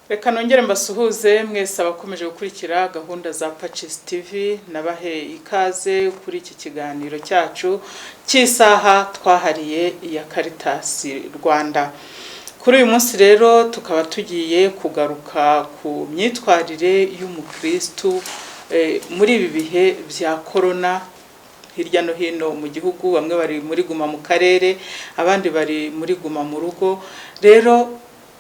Reka nongere mbasuhuze mwese abakomeje gukurikira gahunda za Patches TV nabahe ikaze kuri iki kiganiro cyacu cy'isaha twahariye ya Caritas Rwanda. Kuri uyu munsi rero tukaba tugiye kugaruka ku myitwarire y'umukristo muri ibi bihe bya corona hirya no hino mu gihugu. Bamwe bari muri guma mu karere, abandi bari muri guma mu rugo. Rero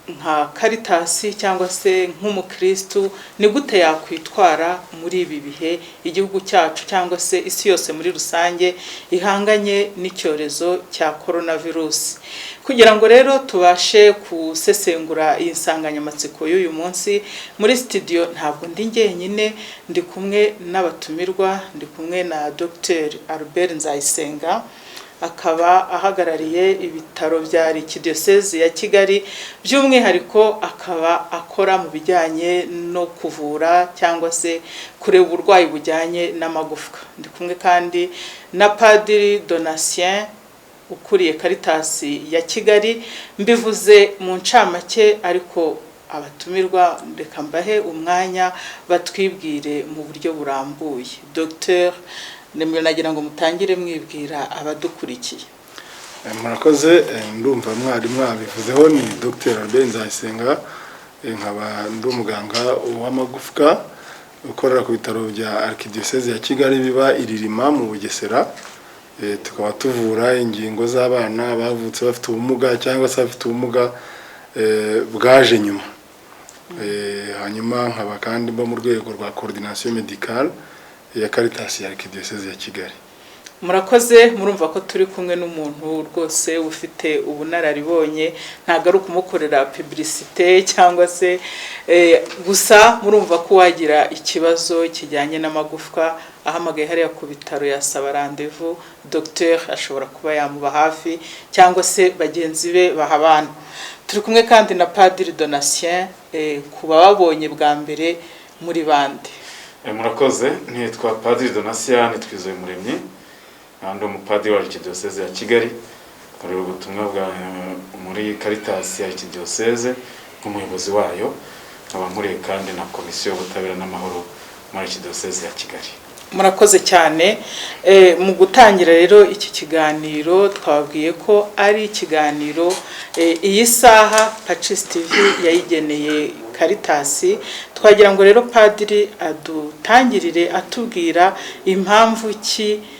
nka Caritas cyangwa se nk'umukristo ni gute yakwitwara muri ibi bihe igihugu cyacu cyangwa se isi yose muri rusange ihanganye n'icyorezo cya coronavirus. Kugira ngo rero tubashe kusesengura iyi nsanganyamatsiko y'uyu munsi, muri studio ntabwo ndi njyenyine, ndi kumwe n'abatumirwa, ndi kumwe na Dr. Albert Nzayisenga, akaba ahagarariye ibitaro bya Arkidiocese ya Kigali, by'umwihariko akaba akora mu bijyanye no kuvura cyangwa se kureba uburwayi bujyanye n'amagufwa. Ndi kumwe kandi na Padiri Donatien ukuriye Caritas ya Kigali. Mbivuze mu ncamake, ariko abatumirwa reka mbahe umwanya batwibwire mu buryo burambuye. Dr. Nemwe nagira ngo mutangire mwibwira abadukurikiye. Murakoze, ndumva mwabivuzeho. Ni Dr. Albert Nzayisenga, nkaba ndi umuganga w'amagufwa ukorera ku bitaro bya Arkidiocese ya Kigali biba Iririma mu Bugesera. Tukaba tuvura ingingo z'abana bavutse bafite ubumuga cyangwa se bafite ubumuga bwaje nyuma. Hanyuma nkaba kandi mba mu rwego rwa coordination médicale ya Caritas ya Arkidiocese ya Kigali. Murakoze, murumva ko turi kumwe n'umuntu rwose ufite ubunararibonye, ntago ari ukumukorera publicité cyangwa se gusa murumva ko wagira ikibazo kijyanye n'amagufwa ahamagaye hariya ku bitaro yasaba rendez-vous, docteur ashobora kuba yamuba hafi cyangwa se bagenzi be bahabana. Turi kumwe kandi na Padiri Donatien, kuba babonye bwa mbere muri bande. Murakoze, nitwa Padiri Donatien Twizeye Muremyi, ndi umupadiri wa Arkidiocese ya Kigali, nkorera ubutumwa bwa muri Caritas ya Arkidiocese nk'umuyobozi wayo, nkaba nkuriye kandi na komisiyo y'ubutabera n'amahoro muri Arkidiocese ya Kigali. Murakoze cyane. Mu gutangira rero iki kiganiro twabwiye ko ari ikiganiro iyi saha Patches TV yayigeneye Caritas. Twagira ngo rero Padiri adutangirire atubwira impamvu ki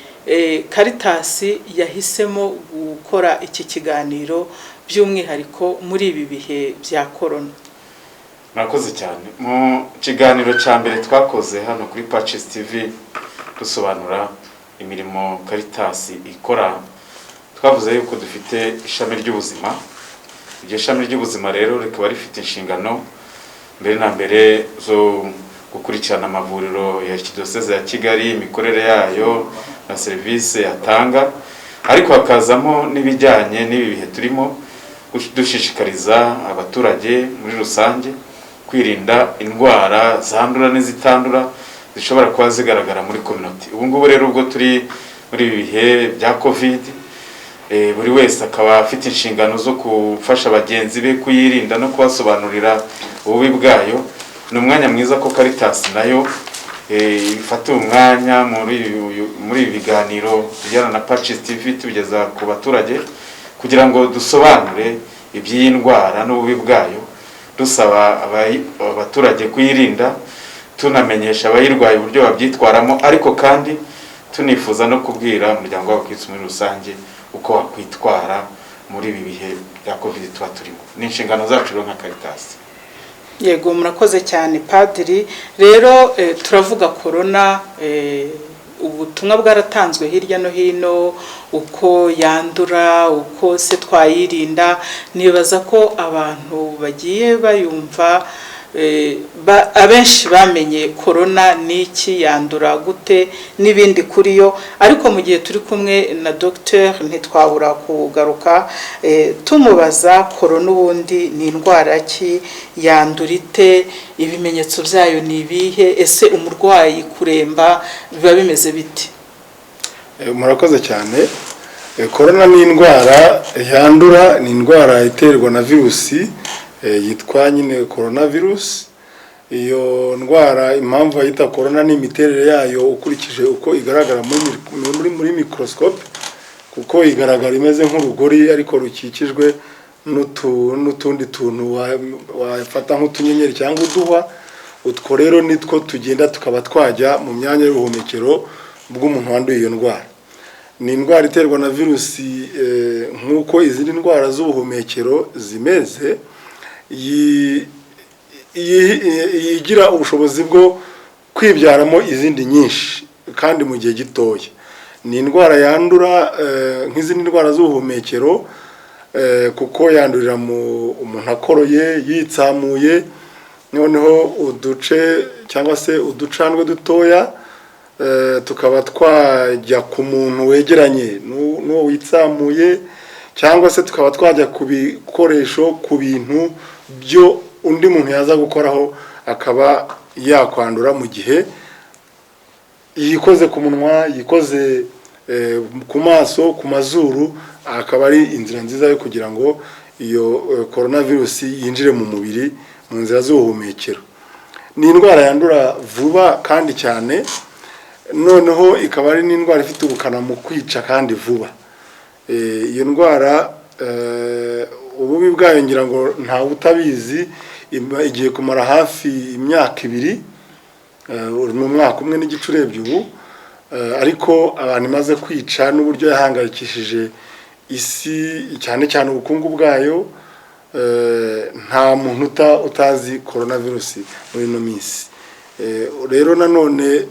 Caritas yahisemo gukora iki kiganiro by'umwihariko muri ibi bihe bya corona. Murakoze cyane. Mu kiganiro cya mbere twakoze hano kuri Patches TV dusobanura imirimo Caritas ikora, twavuze yuko dufite ishami ry'ubuzima. Iryo shami ry'ubuzima rero rikaba rifite inshingano mbere na mbere zo gukurikirana amavuriro ya Arkidiocese ya Kigali, imikorere yayo na serivisi yatanga, ariko hakazamo n'ibijyanye n'ibi bihe turimo, dushishikariza abaturage muri rusange kwirinda indwara zandura n'izitandura zishobora kuba zigaragara muri community. Ubu ngubu rero ubwo turi muri ibi bihe bya COVID, buri wese akaba afite inshingano zo gufasha bagenzi be kuyirinda no kubasobanurira ububi bwayo. Ni umwanya mwiza ko Caritas nayo ifata umwanya muri biganiro bijyana na Patches TV tubigeza ku baturage, kugira ngo dusobanure iby'iyi ndwara n'ububi bwayo, dusaba abaturage kuyirinda, tunamenyesha abayirwaye uburyo babyitwaramo, ariko kandi tunifuza no kubwira umuryango w'abakristo muri rusange uko wakwitwara muri ibi bihe bya COVID tuba turimo. Ni inshingano zacu nka Caritas. Yego, murakoze cyane Padiri. Rero turavuga corona, ubutumwa bwaratanzwe hirya no hino uko yandura, uko se twayirinda. Nibaza ko abantu bagiye bayumva, abenshi bamenye corona niki, yandura gute n'ibindi kuri yo. Ariko mu gihe turi kumwe na Docteur ntitwabura kugaruka tumubaza corona ubundi ni indwara ki, yandura ite, ibimenyetso byayo ni ibihe, ese umurwayi kuremba biba bimeze biti? Murakoze cyane. Corona ni indwara yandura, ni indwara iterwa na virusi yitwa nyine coronavirus. Iyo ndwara impamvu bayita corona ni imiterere yayo ukurikije uko igaragara muri microscope, kuko igaragara imeze nk'urugori ariko rukikijwe n'utundi tuntu wafata nk'utunyenyeri cyangwa uduhwa. Utwo rero nitwo tugenda tukaba twajya mu myanya y'ubuhumekero bw'umuntu wanduye iyo ndwara. Ni indwara iterwa na virusi nk'uko izindi ndwara z'ubuhumekero zimeze, yigira ubushobozi bwo kwibyaramo izindi nyinshi kandi mu gihe gitoya. Ni indwara yandura nk'izindi ndwara z'ubuhumekero kuko yandurira mu umuntu akoroye, yitsamuye, noneho uduce cyangwa se uducandwe dutoya tukaba twajya ku muntu wegeranye n'uwo witsamuye, cyangwa se tukaba twajya ku bikoresho, ku bintu byo undi muntu yaza gukoraho akaba yakwandura mu gihe yikoze ku munwa, yikoze ku maso, ku mazuru. Akaba ari inzira nziza yo kugira ngo iyo coronavirus yinjire mu mubiri mu nzira z'ubuhumekero. Ni indwara yandura vuba kandi cyane, noneho ikaba ari n'indwara ifite ubukana mu kwica kandi vuba. Iyo ndwara ububi bwayo ngira ngo nta utabizi, igiye kumara hafi imyaka 2, mu mwaka umwe n'igice urebye ubu, ariko abantu imaze kwica n'uburyo yahangayikishije isi cyane cyane ubukungu bwayo, nta muntu utazi coronavirus muri no minsi. Rero nanone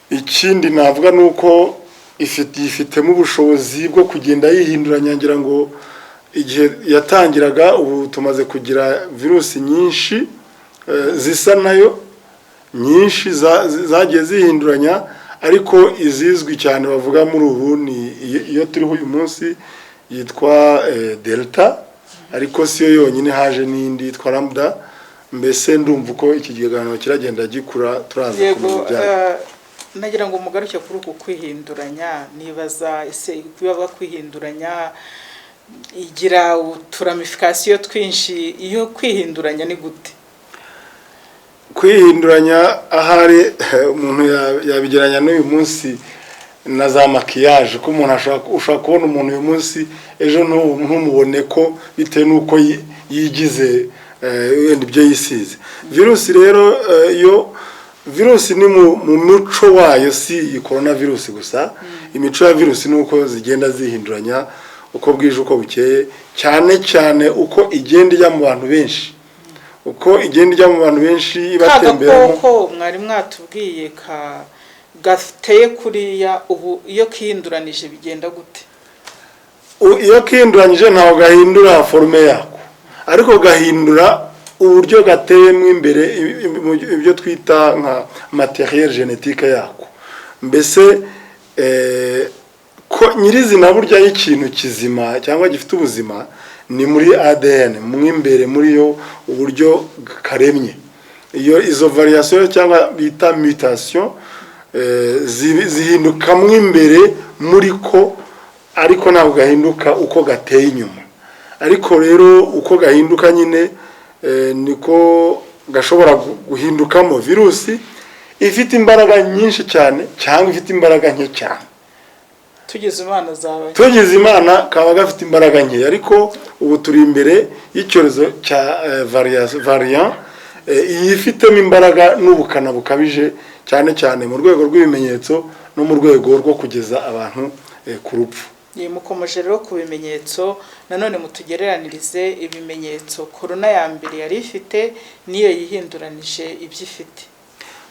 ikindi navuga nuko ifitemo ubushobozi bwo kugenda yihinduranya. Ngira ngo igihe yatangiraga, ubu tumaze kugira virusi nyinshi zisa nayo, nyinshi zagiye zihinduranya, ariko izizwi cyane bavuga muri ubu ni iyo turiho uyu munsi yitwa Delta, ariko siyo yonyine, haje n'indi yitwa Lambda. Mbese ndumva uko iki kiganiro kiragenda gikura turaza kumenya. Nagira ngo umugaruke kuri uku kwihinduranya, nibaza ese kubivuga kwihinduranya igira uturamification twinshi, iyo kwihinduranya ni gute? Kwihinduranya ahari umuntu yabigeranya n'uyu munsi na za makiyaje, ko umuntu ushaka kubona umuntu uyu munsi ejo ntumubone ko bitewe n'uko yigize wenda ibyo yisize. Virusi rero iyo virusi ni mu muco wayo, si iyi coronavirus gusa. Imico ya virusi nuko zigenda zihinduranya uko bwije uko bukeye, cyane cyane uko igenda ijya mu bantu benshi, uko igenda ijya mu bantu benshi ibatemberamo. Koko mwari mwatubwiye gateye kuriya, ubu iyo kihinduranije bigenda gute? Iyo kihinduranije ntaho gahindura forme yako, ariko gahindura uburyo gateyemo imbere, ibyo twita nka materiel genetique yako. Mbese ko nyirizina burya y'ikintu kizima cyangwa gifite ubuzima ni muri ADN, mu imbere muri yo uburyo karemye. Iyo izo variation cyangwa bita mutation zihinduka mu imbere muri ko, ariko ntabwo gahinduka uko gateye inyuma. Ariko rero uko gahinduka nyine niko gashobora guhindukamo virusi ifite imbaraga nyinshi cyane cyangwa ifite imbaraga nke cyane. Tugize Imana kaba gafite imbaraga nke, ariko ubu turi imbere y'icyorezo cya variant ifitemo imbaraga n'ubukana bukabije, cyane cyane mu rwego rw'ibimenyetso no mu rwego rwo kugeza abantu ku rupfu. Mukomeje rero ku bimenyetso, nanone mutugereranirize ibimenyetso corona ya mbere yari ifite niyo yihinduranije ibyo ifite.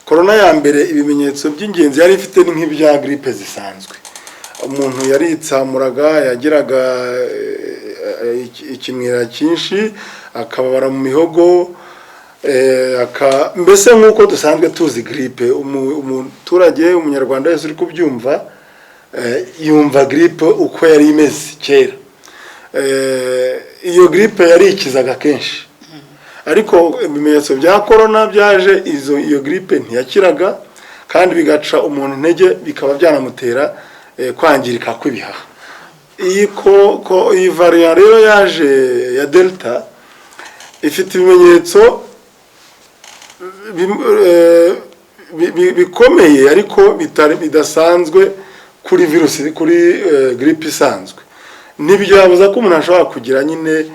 Corona ya mbere ibimenyetso by'ingenzi yari ifite ni nk'ibya gripe zisanzwe. Umuntu yaritsamuraga, yagiraga ikimwira cyinshi, akababara mu mihogo, mbese nk'uko dusanzwe tuzi gripe. Umuturage, umunyarwanda wese uri kubyumva yumva gripe uko yari imeze kera. Iyo gripe yari ikizaga kenshi, ariko ibimenyetso bya corona byaje iyo gripe ntiyakiraga, kandi bigaca umuntu intege, bikaba byanamutera kwangirika kw'ibihaha. Iyi variant rero yaje ya Delta ifite ibimenyetso bikomeye ariko bidasanzwe kuri virusi, kuri gripe isanzwe. Nibyo yabuza ko umuntu ashobora kugira nyine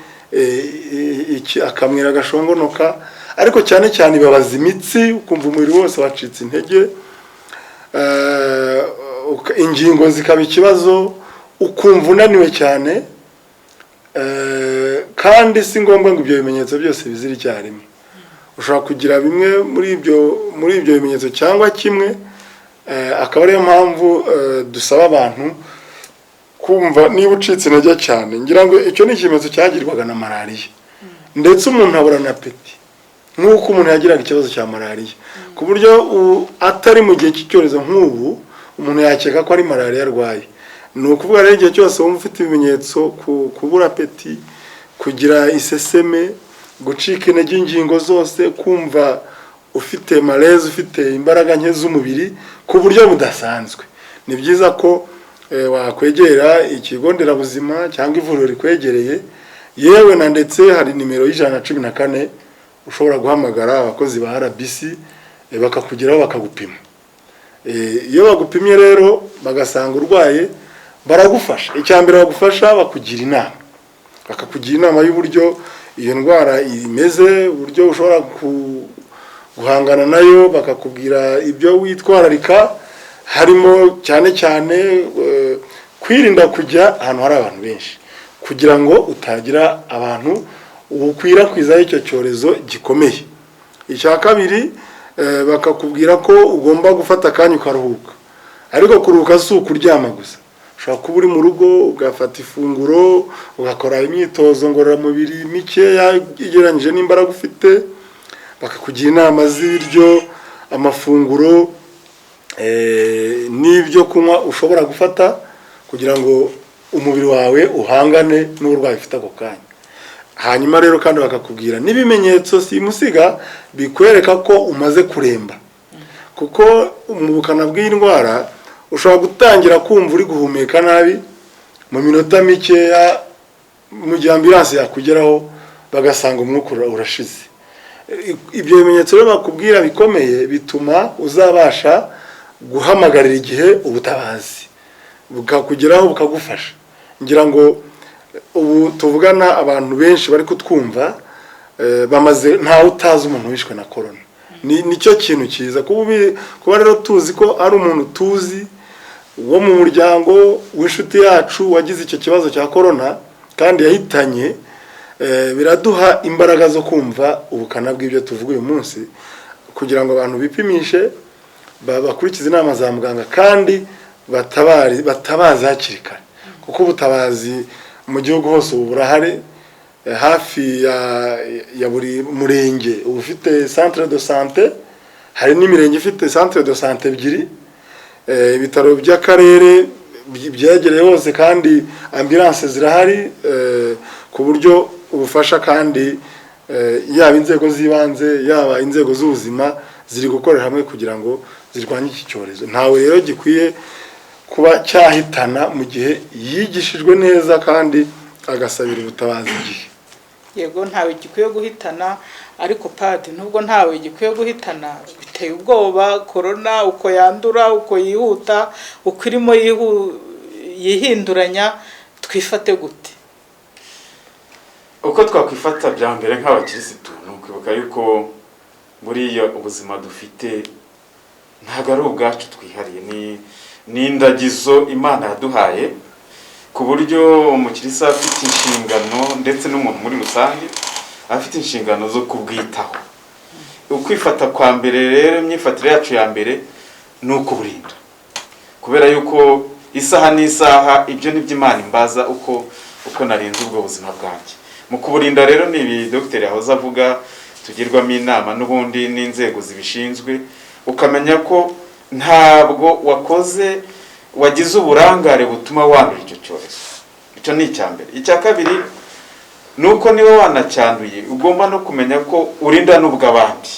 akamwira agashongonoka, ariko cyane cyane ibabaza imitsi, ukumva umubiri wose wacitse intege, ingingo zikaba ikibazo, ukumva unaniwe cyane, kandi si ngombwa ngo ibyo bimenyetso byose bizira icyarimwe. Ushobora kugira bimwe muri ibyo bimenyetso cyangwa kimwe, akaba ariyo mpamvu dusaba abantu kumva niba ucitse intege cyane. Ngira ngo icyo ni ikimenyetso cyagirwaga na malariya, ndetse umuntu abura na apeti nk'uko umuntu yagiraga ikibazo cya malariya, ku buryo atari mu gihe cy'icyorezo nk'ubu umuntu yakeka ko ari malariya arwaye. Ni ukuvuga rero igihe cyose wumva ufite ibimenyetso, kubura apeti, kugira iseseme, gucika intege ingingo zose, kumva ufite malaise, ufite imbaraga nke z'umubiri ku buryo budasanzwe, ni byiza ko wakwegera ikigo nderabuzima cyangwa ivuriro rikwegereye. Yewe na ndetse hari nimero y'114 ushobora guhamagara abakozi ba RBC bakakugeraho bakagupima. Iyo bagupimye rero bagasanga urwaye, baragufasha. Icyambere bagufasha bakugira inama, bakakugira inama y'uburyo iyo ndwara imeze, uburyo ushobora guhangana nayo, bakakubwira ibyo witwararika, harimo cyane cyane kwirinda kujya ahantu hari abantu benshi, kugira ngo utagira abantu ukwirakwiza icyo cyorezo gikomeye. Icya kabiri, bakakubwira ko ugomba gufata akanya ukaruhuka, ariko kuruhuka si ukuryama gusa. Ushobora kuba uri mu rugo ugafata ifunguro, ugakora imyitozo ngororamubiri mikeya igereranyije n'imbaraga ufite, bakakugira inama z'ibiryo, amafunguro, n'ibyo kunywa ushobora gufata kugira ngo umubiri wawe uhangane n'uburwayi ufite ako kanya. Hanyuma rero kandi bakakubwira n'ibimenyetso simusiga bikwereka ko umaze kuremba, kuko mu bukana bw'indwara ushobora gutangira kumva uri guhumeka nabi mu minota mikeya, mu gihe ambulance yakugeraho bagasanga umwuka urashize. Ibyo bimenyetso rero bakubwira bikomeye bituma uzabasha guhamagarira igihe ubutabazi bukakugeraho bukagufasha. Ngira ngo ubu tuvugana abantu benshi bari kutwumva bamaze ntawe utazi umuntu wishwe na corona. Nicyo kintu cyiza kuba rero tuzi ko ari umuntu tuzi wo mu muryango w'inshuti yacu wagize icyo kibazo cya corona kandi yahitanye. Biraduha imbaraga zo kumva ubukana bw'ibyo tuvuga uyu munsi, kugira ngo abantu bipimishe, bakurikize inama za muganga, kandi batabaza hakiri kare, kuko ubutabazi mu gihugu hose ubu burahari. Hafi ya buri murenge uba ufite centre de santé, hari n'imirenge ifite centre de santé ebyiri. Ibitaro by'akarere byegereye hose, kandi ambulance zirahari, ku buryo ubufasha kandi yaba inzego z'ibanze yaba inzego z'ubuzima ziri gukorera hamwe kugira ngo zirwanye iki cyorezo. Ntawe rero gikwiye kuba cyahitana mu gihe yigishijwe neza kandi agasabira ubutabazi igihe. Yego, ntawe gikwiye guhitana, ariko padi nubwo ntawe gikwiye guhitana, biteye ubwoba corona, uko yandura, uko yihuta, uko irimo yihinduranya. Twifate gute? Uko twakwifata bya mbere nk'abakirisitu ni ukwibuka yuko buriya ubuzima dufite ntabwo ari ubwacu twihariye, ni indagizo Imana yaduhaye, ku buryo umukirisitu afite inshingano, ndetse n'umuntu muri rusange afite inshingano zo kubwitaho. Ukwifata kwa mbere rero, imyifatire yacu ya mbere ni ukuburinda, kubera yuko isaha n'isaha ibyo nibyo Imana imbaza uko narinze ubwo buzima bwanjye. Mu kuburinda rero ni ibi Dr. yahoze avuga, tugirwamo inama n'ubundi n'inzego zibishinzwe, ukamenya ko ntabwo wagize uburangare butuma wandura icyo cyorezo. Icyo ni icya mbere. Icya kabiri nuko niba wanacyanduye ugomba no kumenya ko urinda n'ubw'abandi.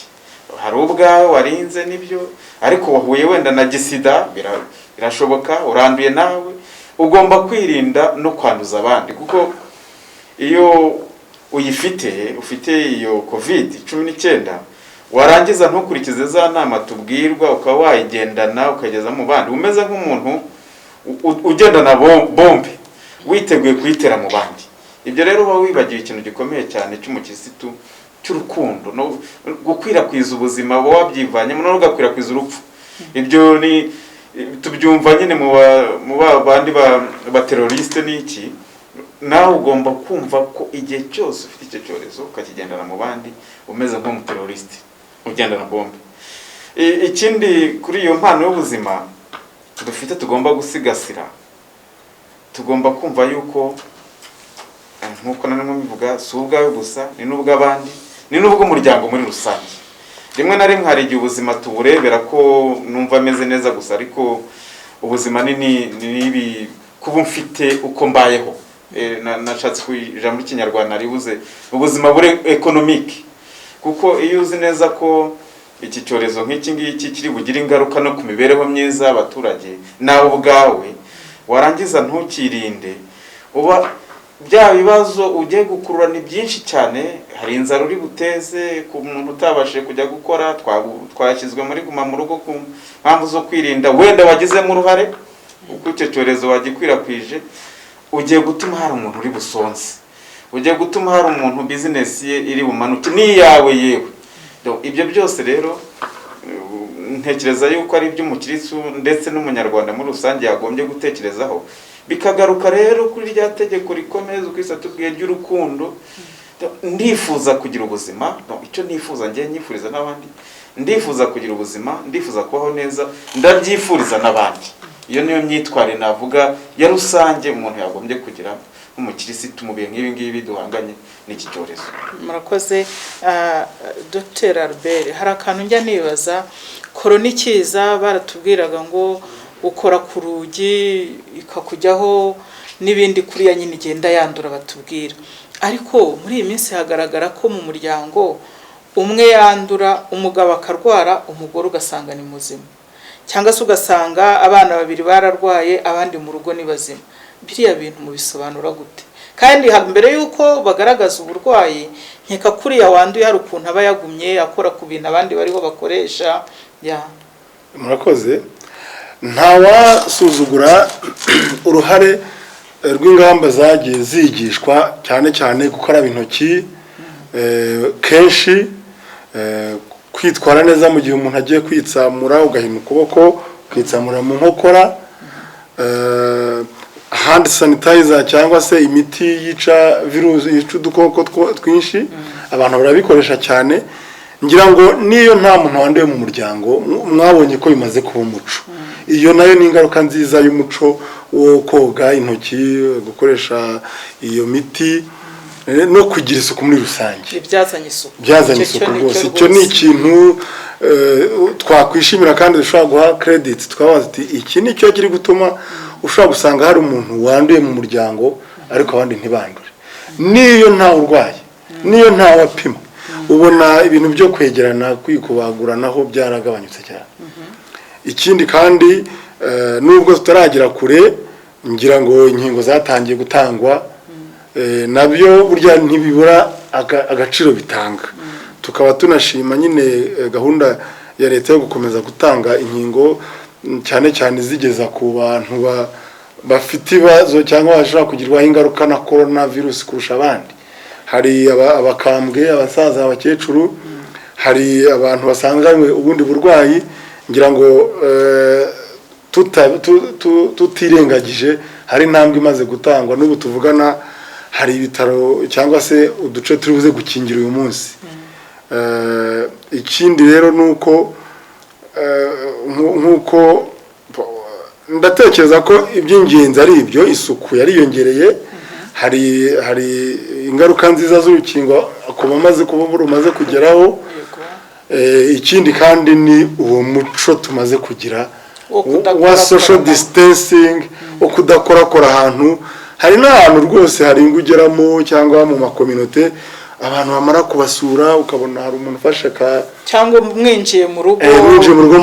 Hari ubwawe warinze nibyo, ariko wahuye wenda na gisida, birashoboka uranduye nawe, ugomba kwirinda no kwanduza abandi, kuko iyo ufite iyo COVID-19 warangiza ntukurikize za nama tubwirwa ukaba wayigendana ukageza mu bandi umeze nk'umuntu ugendana bombe witeguye kuyitera mu bandi. Ibyo rero uba wibagiwe ikintu gikomeye cyane cy'umukirisitu cy'urukundo no gukwirakwiza ubuzima wabyivanyemo no gukwirakwiza urupfu. Ibyo ni tubyumva nyine mu bandi ba terroriste n'iki. Nawe ugomba kumva ko igihe cyose ufite icyo cyorezo ukakigendana mu bandi umeze nk'umuterroriste ugendana bombe. Ikindi kuri iyo mpano y'ubuzima dufite tugomba gusigasira, tugomba kumva yuko nkuko nanone mbivuga si ubwawe gusa ni n'ubw'abandi ni n'ubw'umuryango muri rusange. Rimwe na rimwe hari igihe ubuzima tuburebera ko numva ameze neza gusa, ariko ubuzima ni kuba mfite uko mbayeho. Nashatse ijambo ry'ikinyarwanda ribuze ubuzima bure economique, kuko iyo uzi neza ko iki cyorezo nk'iki ngiki kiri bugire ingaruka no ku mibereho myiza y'abaturage nawe ubwawe, warangiza ntukirinde, uba bya bibazo ugiye gukurura ni byinshi cyane. Hari inzara uri buteze ku muntu utabashije kujya gukora, twashyizwe muri guma mu rugo ku mpamvu zo kwirinda, wenda wagizemo uruhare uko icyo cyorezo wagikwirakwije, ugiye gutuma hari umuntu uri busonze, ugiye gutuma hari umuntu business ye iri bumanuke n'iyawe yewe. Ibyo byose rero ntekereza yuko ari iby'umukirisitu ndetse n'umunyarwanda muri rusange yagombye gutekerezaho, bikagaruka rero kuri rya tegeko rikomeza ukwisa tubwiye ry'urukundo. Ndifuza kugira ubuzima, icyo nifuza ngiye nyifuriza n'abandi, ndifuza kugira ubuzima, ndifuza kubaho neza, ndabyifuriza n'abandi. Iyo niyo myitwarire navuga ya rusange umuntu yagombye kugira nk'umukirisitu mu bihe nk'ibi ngibi duhanganye n'iki cyorezo. Murakoze. Dr. Albert, hari akantu njya nibaza, korona ikiza baratubwiraga ngo ukora ku rugi ikakujyaho n'ibindi kuriya nyine igenda yandura batubwira, ariko muri iyi minsi hagaragara ko mu muryango umwe yandura, umugabo akarwara, umugore ugasanga ni muzima, cyangwa se ugasanga abana babiri bararwaye abandi mu rugo ni bazima. Biriya bintu mubisobanura gute? Kandi mbere yuko bagaragaza uburwayi, nkeka kuriya wanduye hari ukuntu aba yagumye akora ku bintu abandi bariho bakoresha. Murakoze. Ntawasuzugura uruhare rw'ingamba zagiye zigishwa cyane cyane gukaraba intoki kenshi, kwitwara neza mu gihe umuntu agiye kwitsamura, ugahina ukuboko kwitsamura mu nkokora, hand sanitizer cyangwa se imiti yica virusi, yica udukoko twinshi, abantu barabikoresha cyane. Ngira ngo niyo nta muntu wanduye mu muryango, mwabonye ko bimaze kuba umuco. Iyo nayo ni ingaruka nziza y'umuco wo koga intoki, gukoresha iyo miti no kugira isuku muri rusange. Byazanye isuku rwose. Icyo ni ikintu twakwishimira kandi dushobora guha credit, twabaza ati iki ni cyo kiri gutuma ushobora gusanga hari umuntu wanduye mu muryango ariko abandi ntibandure. Niyo nta urwaye, niyo nta wapima, ubona ibintu byo kwegerana kwikubaguranaho byaragabanyutse cyane. Ikindi kandi nubwo tutaragira kure, ngira ngo inkingo zatangiye gutangwa, nabyo burya ntibibura agaciro bitanga. Tukaba tunashima nyine gahunda ya leta yo gukomeza gutanga inkingo, cyane cyane zigeza ku bantu bafite ibibazo cyangwa bashobora kugirwaho ingaruka na coronavirus kurusha abandi. Hari abakambwe, abasaza, abakecuru, hari abantu basanganywe ubundi burwayi. Ngira ngo tutirengagije hari intambwe imaze gutangwa, n'ubu tuvugana hari ibitaro cyangwa se uduce turi buze gukingira uyu munsi. Ikindi rero nuko nkuko ndatekereza ko iby'ingenzi ari ibyo, isuku yariyongereye. Hari ingaruka nziza z'urukingo ku bamaze rumaze kugeraho. Ikindi kandi ni uwo muco tumaze kugira wa social distancing, wo kudakorakora ahantu. Hari n'ahantu rwose hari ingugeramo cyangwa mu makominote abantu bamara kubasura ukabona hari umuntu ufashe cyangwa mwinjiye mu rugo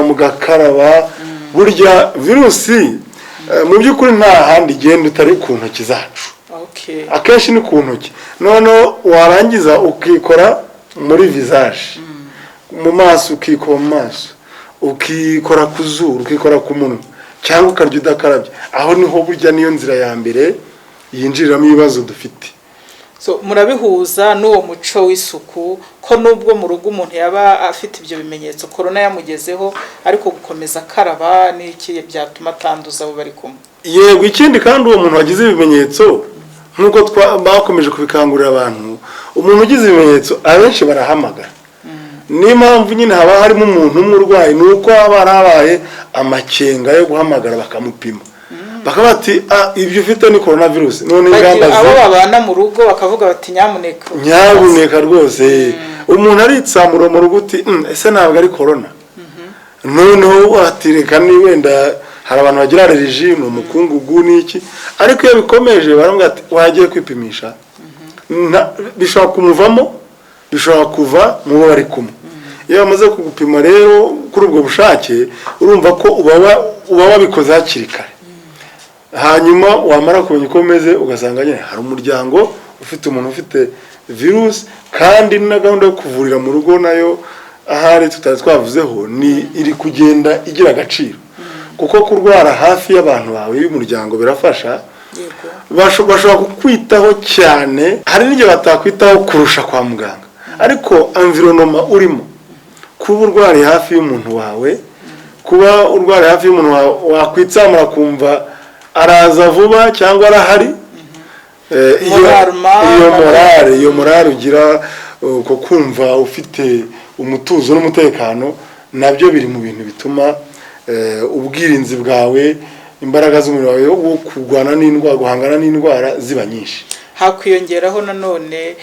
mugakaraba. Burya virusi mu by'ukuri nta handi igenda utari ku ntoki zacu. Okay. akenshi ni ku ntoki noneho warangiza ukikora muri visage mu maso, ukikora mu maso, ukikora ku zuru, ukikora ku munwa, cyangwa ukarya udakarabye. Aho niho burya niyo nzira ya mbere yinjiriramo ibibazo dufite. So murabihuza n'uwo muco w'isuku ko nubwo mu rugo umuntu yaba afite ibyo bimenyetso corona yamugezeho ariko gukomeza karaba n'iki byatuma atanduza abo bari kumwe. Yego, ikindi kandi uwo muntu wagize ibimenyetso nkuko bakomeje kubikangurira abantu, umuntu ugize ibimenyetso abenshi barahamagara. Ni mpamvu nyine haba harimo umuntu umurwayi nuko haba harabaye amakenga yo guhamagara bakamupima. Bakabati ibyo ufite ni coronavirus. None ingamba abo babana mu rugo bakavuga bati nyabuneka rwose. Umuntu aritsamura mu rugo uti ese ntabwo ari corona. Noneho atireka ni wenda hari abantu bagira allergie mu mukungugu n'iki, ariko iyo bikomeje barambwira ati wagiye kwipimisha. Bishobora kumuvamo, bishobora kuva mu bari kumwe. Iyo bamaze kugupima rero kuri ubwo bushake urumva ko uba wabikoze hakiri kare. Hanyuma wamara kumenya uko umeze ugasanga nyine hari umuryango ufite umuntu ufite virus, kandi na gahunda yo kuvurira mu rugo nayo ahari tutari twavuzeho ni iri kugenda igira agaciro. Kuko kurwara hafi y'abantu bawe y'umuryango birafasha. Bashobora kukwitaho cyane, hari n'igihe batakwitaho kurusha kwa muganga, ariko environnement urimo, kuba urwari hafi y'umuntu wawe, kuba urwari hafi y'umuntu wakwitsamura kumva araza vuba cyangwa arahari, iyo morale ugira ko kumva ufite umutuzo n'umutekano, nabyo biri mu bintu bituma ubwirinzi bwawe, imbaraga z'umubiri wawe wo kurwana n'indwara, guhangana n'indwara ziba nyinshi. Hakwiyongeraho nanone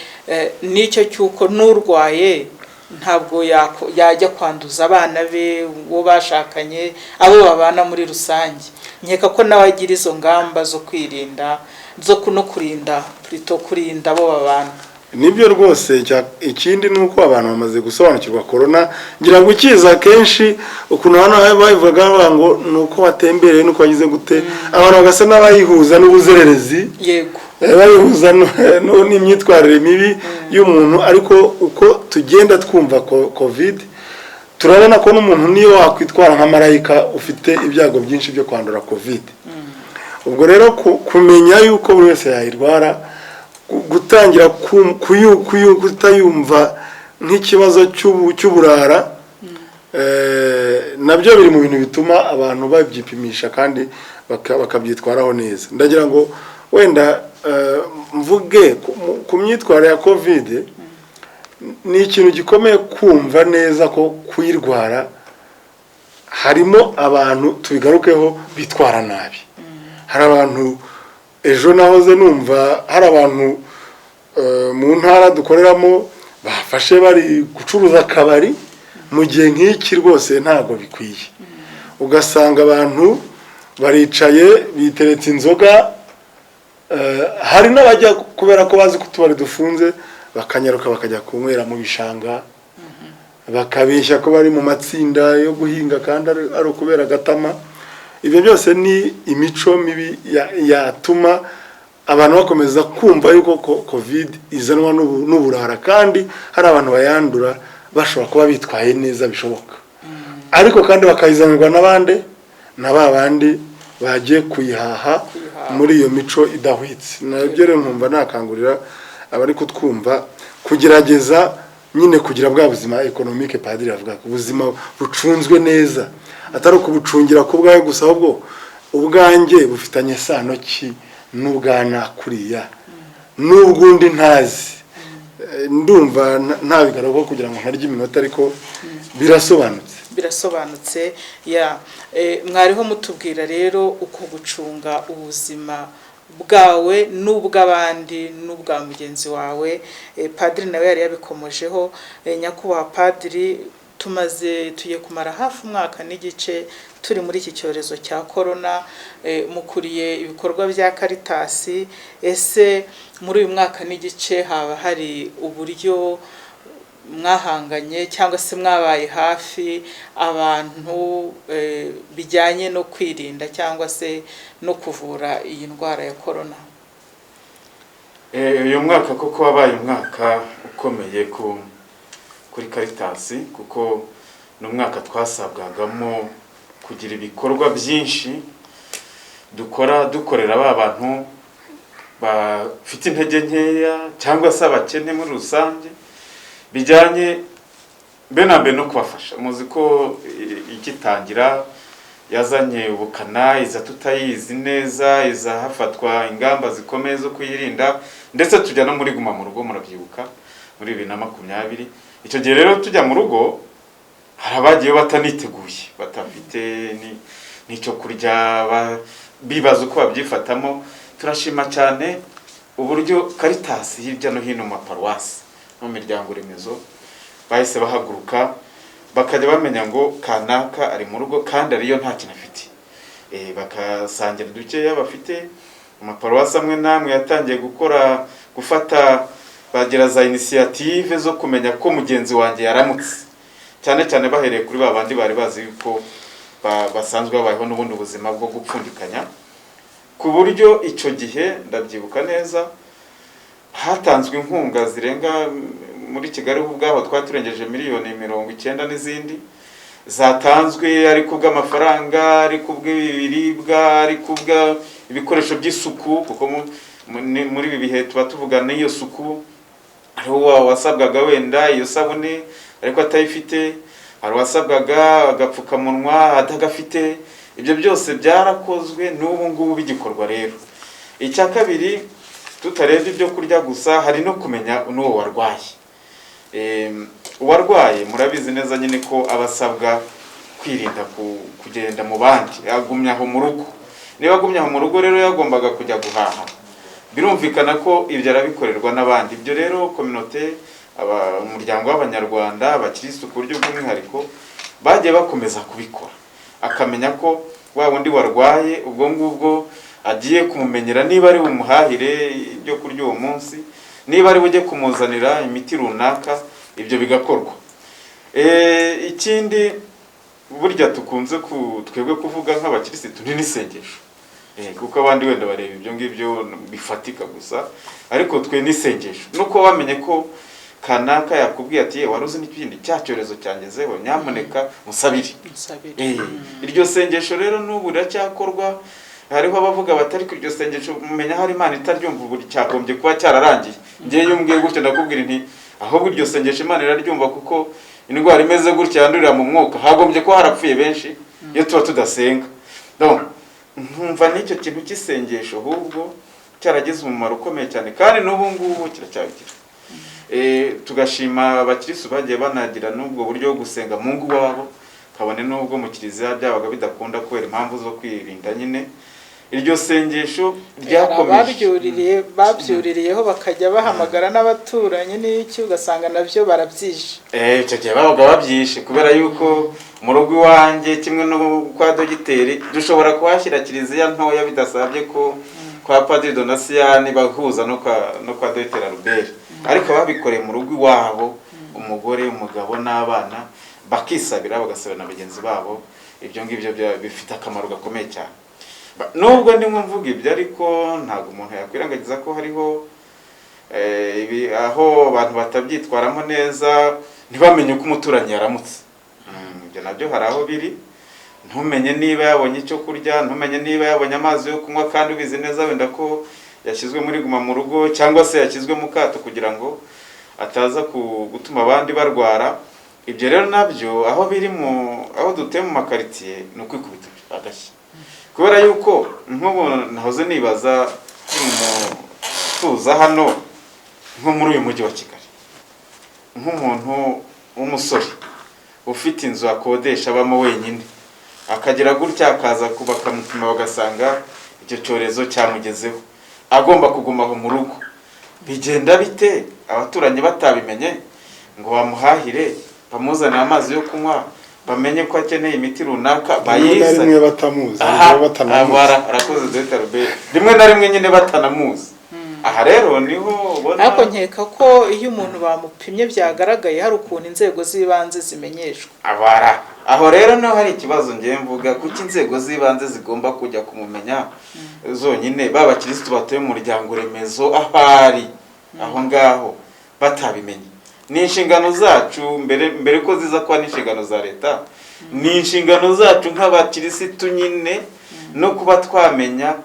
n'icyo cyuko n'urwaye ntabwo yajya kwanduza abana be, uwo bashakanye, abo babana muri rusange. Nkeka ko nawe agira izo ngamba zo kwirinda, zo no kurinda abo babana. Nibyo rwose. Ikindi nuko abantu bamaze gusobanukirwa corona, ngira ngo ukiza kenshi ukuntu hano bavuga ngo nuko watembereye nuko wagize gute, abantu bagasa n'abayihuza n'ubuzererezi. Yego, bayihuza n'imyitwarire mibi y'umuntu. Ariko uko tugenda twumva covid, turabona ko n'umuntu niyo wakwitwara nka marayika ufite ibyago byinshi byo kwandura covid. Ubwo rero kumenya yuko buri wese yayirwara, gutangira kutayumva nk'ikibazo cy'uburara, nabyo biri mu bintu bituma abantu babyipimisha kandi bakabyitwaraho neza. Ndagira ngo wenda mvuge ku myitwarire ya covid, ni ikintu gikomeye kumva neza ko kuyirwara harimo abantu tubigarukeho bitwara nabi. Hari abantu, ejo nahoze numva hari abantu mu ntara dukoreramo bafashe bari gucuruza akabari mu gihe nk'iki rwose ntago bikwiye. Ugasanga abantu baricaye biteretse inzoga, hari n'abajya kubera ko bazi ko utubari dufunze bakanyaruka bakajya kunywera mu bishanga, bakabeshya ko bari mu matsinda yo guhinga kandi ari ukubera gatama. Ibyo byose ni imico mibi yatuma abantu bakomeza kumva yuko covid izanwa n'uburara, kandi hari abantu bayandura bashobora kuba bitwaye neza bishoboka, ariko kandi bakayizanirwa n'abandi na babandi bagiye kuyihaha muri iyo mico idahwitse. Nabyo rero nkumva nakangurira abari kutwumva kugerageza nyine kugira bwa buzima economique. Padiri avuga ko ubuzima bucunzwe neza, atari ukubucungira ku bwawe gusa, ahubwo ubwanjye bufitanye sano ki n'ubwana kuriya n'ubwundi ntazi. Ndumva ntabigaragara kugira ngo ntarye iminota, ariko birasobanutse. Mwariho mutubwira rero uko gucunga ubuzima bwawe n'ubw'abandi n'ubwa mugenzi wawe. Padiri nawe yari yabikomojeho. Nyakubahwa Padiri, tugiye kumara hafi umwaka n'igice turi muri iki cyorezo cya corona, mukuriye ibikorwa bya Caritas. Ese muri uyu mwaka n'igice haba hari uburyo mwahanganye cyangwa se mwabaye hafi abantu bijyanye no kwirinda cyangwa se no kuvura iyi ndwara ya corona? uyu mwaka koko wabaye umwaka ukomeye kuri Caritas, kuko ni umwaka twasabwagamo kugira ibikorwa byinshi dukorera ba bantu bafite intege nkeya cyangwa se abakene muri rusange, bijyanye mbe no kubafasha. Muzi ko igitangira yazanye ubukana, iza tutayizi neza, iza hafatwa ingamba zikomeye zo kuyirinda, ndetse tujya no muri guma mu rugo, murabyibuka muri 2020. Icyo gihe rero tujya mu rugo hari abagiye bataniteguye, batafite n'icyo kurya, bibaza uko babyifatamo. Turashima cyane uburyo Caritas hirya no hino mu maparuwasi no mu miryango remezo bahise bahaguruka, bakajya bamenya ngo kanaka ari mu rugo kandi ariyo nta kintu afite, bakasangira dukeya bafite. Amaparuwasi amwe namwe yatangiye gufata bagira za initiative zo kumenya ko mugenzi wanjye yaramutse, cyane cyane bahereye kuri babandi bari bazi yuko basanzwe babayeho n'ubundi ubuzima bwo gupfundikanya, ku buryo icyo gihe ndabyibuka neza hatanzwe inkunga zirenga muri Kigali ubwaho twaturengeje miliyoni 90 n'izindi zatanzwe, ari kubw'amafaranga, ari kubw'ibiribwa, ari kubw'ibikoresho by'isuku, kuko muri ibi bihe tuba tuvuga n'iyo suku. Hariho wasabwaga wenda iyo sabune ariko atayifite, hari wasabwaga agapfukamunwa atagafite. Ibyo byose byarakozwe, n'ubu ngubu bigikorwa. Rero icya kabiri, tutarebye ibyo kurya gusa, hari no kumenya n'uwo warwaye. Uwarwaye murabizi neza nyine ko abasabwa kwirinda kugenda mu bandi, agumya aho mu rugo. Niba agumya aho mu rugo rero yagombaga kujya guhaha, birumvikana ko ibyo arabikorerwa n'abandi. Ibyo rero communauté, umuryango w'Abanyarwanda, abakirisitu ku buryo bw'umwihariko bagiye bakomeza kubikora, akamenya ko wa wundi warwaye ubwo ngubwo agiye kumumenyera, niba ari bumuhahire ibyo kurya uwo munsi, niba ari bujye kumuzanira imiti runaka, ibyo bigakorwa. Ikindi burya tukunze twebwe kuvuga nk'abakirisitu n'isengesho, kuko abandi wenda bareba ibyo ngibyo bifatika gusa, ariko twe n'isengesho nuko wamenye ko kanaka yakubwiye ati waruzi n'ikindi cyacyorezo cyangezeho, nyamuneka musabire. Iryo sengesho rero n'ubu riracyakorwa. Hariho abavuga batari ku iryo sengesho mumenya hari Imana itaryumva, ubu cyagombye kuba cyararangiye. Ngiye yumbwiye gutyo ndakubwira nti ahubwo iryo sengesho Imana iraryumva, kuko indwara imeze gutya yandurira mu mwuka, hagombye ko harapfuye benshi iyo tuba tudasenga. Donc nkumva n'icyo kintu cy'isengesho ahubwo cyaragize umumaro ukomeye cyane, kandi n'ubu ngubu kiracyagira. Tugashima abakirisitu bagiye banagira n'ubwo buryo bwo gusenga mu ngo wabo, kabone n'ubwo mu kiliziya byabaga bidakunda kubera impamvu zo kwirinda nyine. Iryo sengesho ryakomeje, babyuririyeho bakajya bahamagara n'abaturanyi n'iki, ugasanga nabyo barabyishe. Icyo gihe babaga babyishe, kubera yuko mu rugo iwanjye kimwe no kwa dogiteri dushobora kuhashyira kiliziya ntoya, bidasabye ko kwa Padiri Donatien bahuza no kwa Dogiteri Albert, ariko babikoreye mu rugo iwabo, umugore, umugabo n'abana bakisabira, bagasabira na bagenzi babo. Ibyo ngibyo bifite akamaro gakomeye cyane. Nubwo ndimo mvuga ibyo, ariko ntabwo umuntu yakwirengagiza ko hariho aho abantu batabyitwaramo neza, ntibamenye uko umuturanyi yaramutse. Ibyo nabyo hari aho biri. Ntumenye niba yabonye icyo kurya, ntumenye niba yabonye amazi yo kunywa, kandi ubizi neza wenda ko yashyizwe muri guma mu rugo, cyangwa se yashyizwe mu kato kugira ngo ataza gutuma abandi barwara. Ibyo rero nabyo aho biri aho dutuye mu makaritiye ni ukwikubita agashyi, kubera yuko nk'ubu nahoze nibaza tuza hano nko muri uyu mujyi wa Kigali, nk'umuntu w'umusore ufite inzu akodesha abamo wenyine, akagira gutya akaza bakamupima bagasanga icyo cyorezo cyamugezeho, agomba kugumaho mu rugo. Bigenda bite abaturanyi batabimenye ngo bamuhahire, bamuzanire amazi yo kunywa, bamenye ko akeneye imiti runaka, bayiza rimwe batamuzi, arakoze Dr. Albert, rimwe na rimwe nyine batanamuzi. aha rero niho ubona ariko nkeka ko iyo umuntu bamupimye byagaragaye hari ukuntu inzego z'ibanze zimenyeshwa abara aho rero naho hari ikibazo ngiye mvuga kuko inzego z'ibanze zigomba kujya kumumenya zonyine b'abakirisitu batuye mu muryango remezo ahari aho ngaho batabimenye. Ni inshingano zacu mbere ko ziza kwa n'inshingano za leta, ni inshingano zacu nk'abakirisitu nyine no kuba twamenya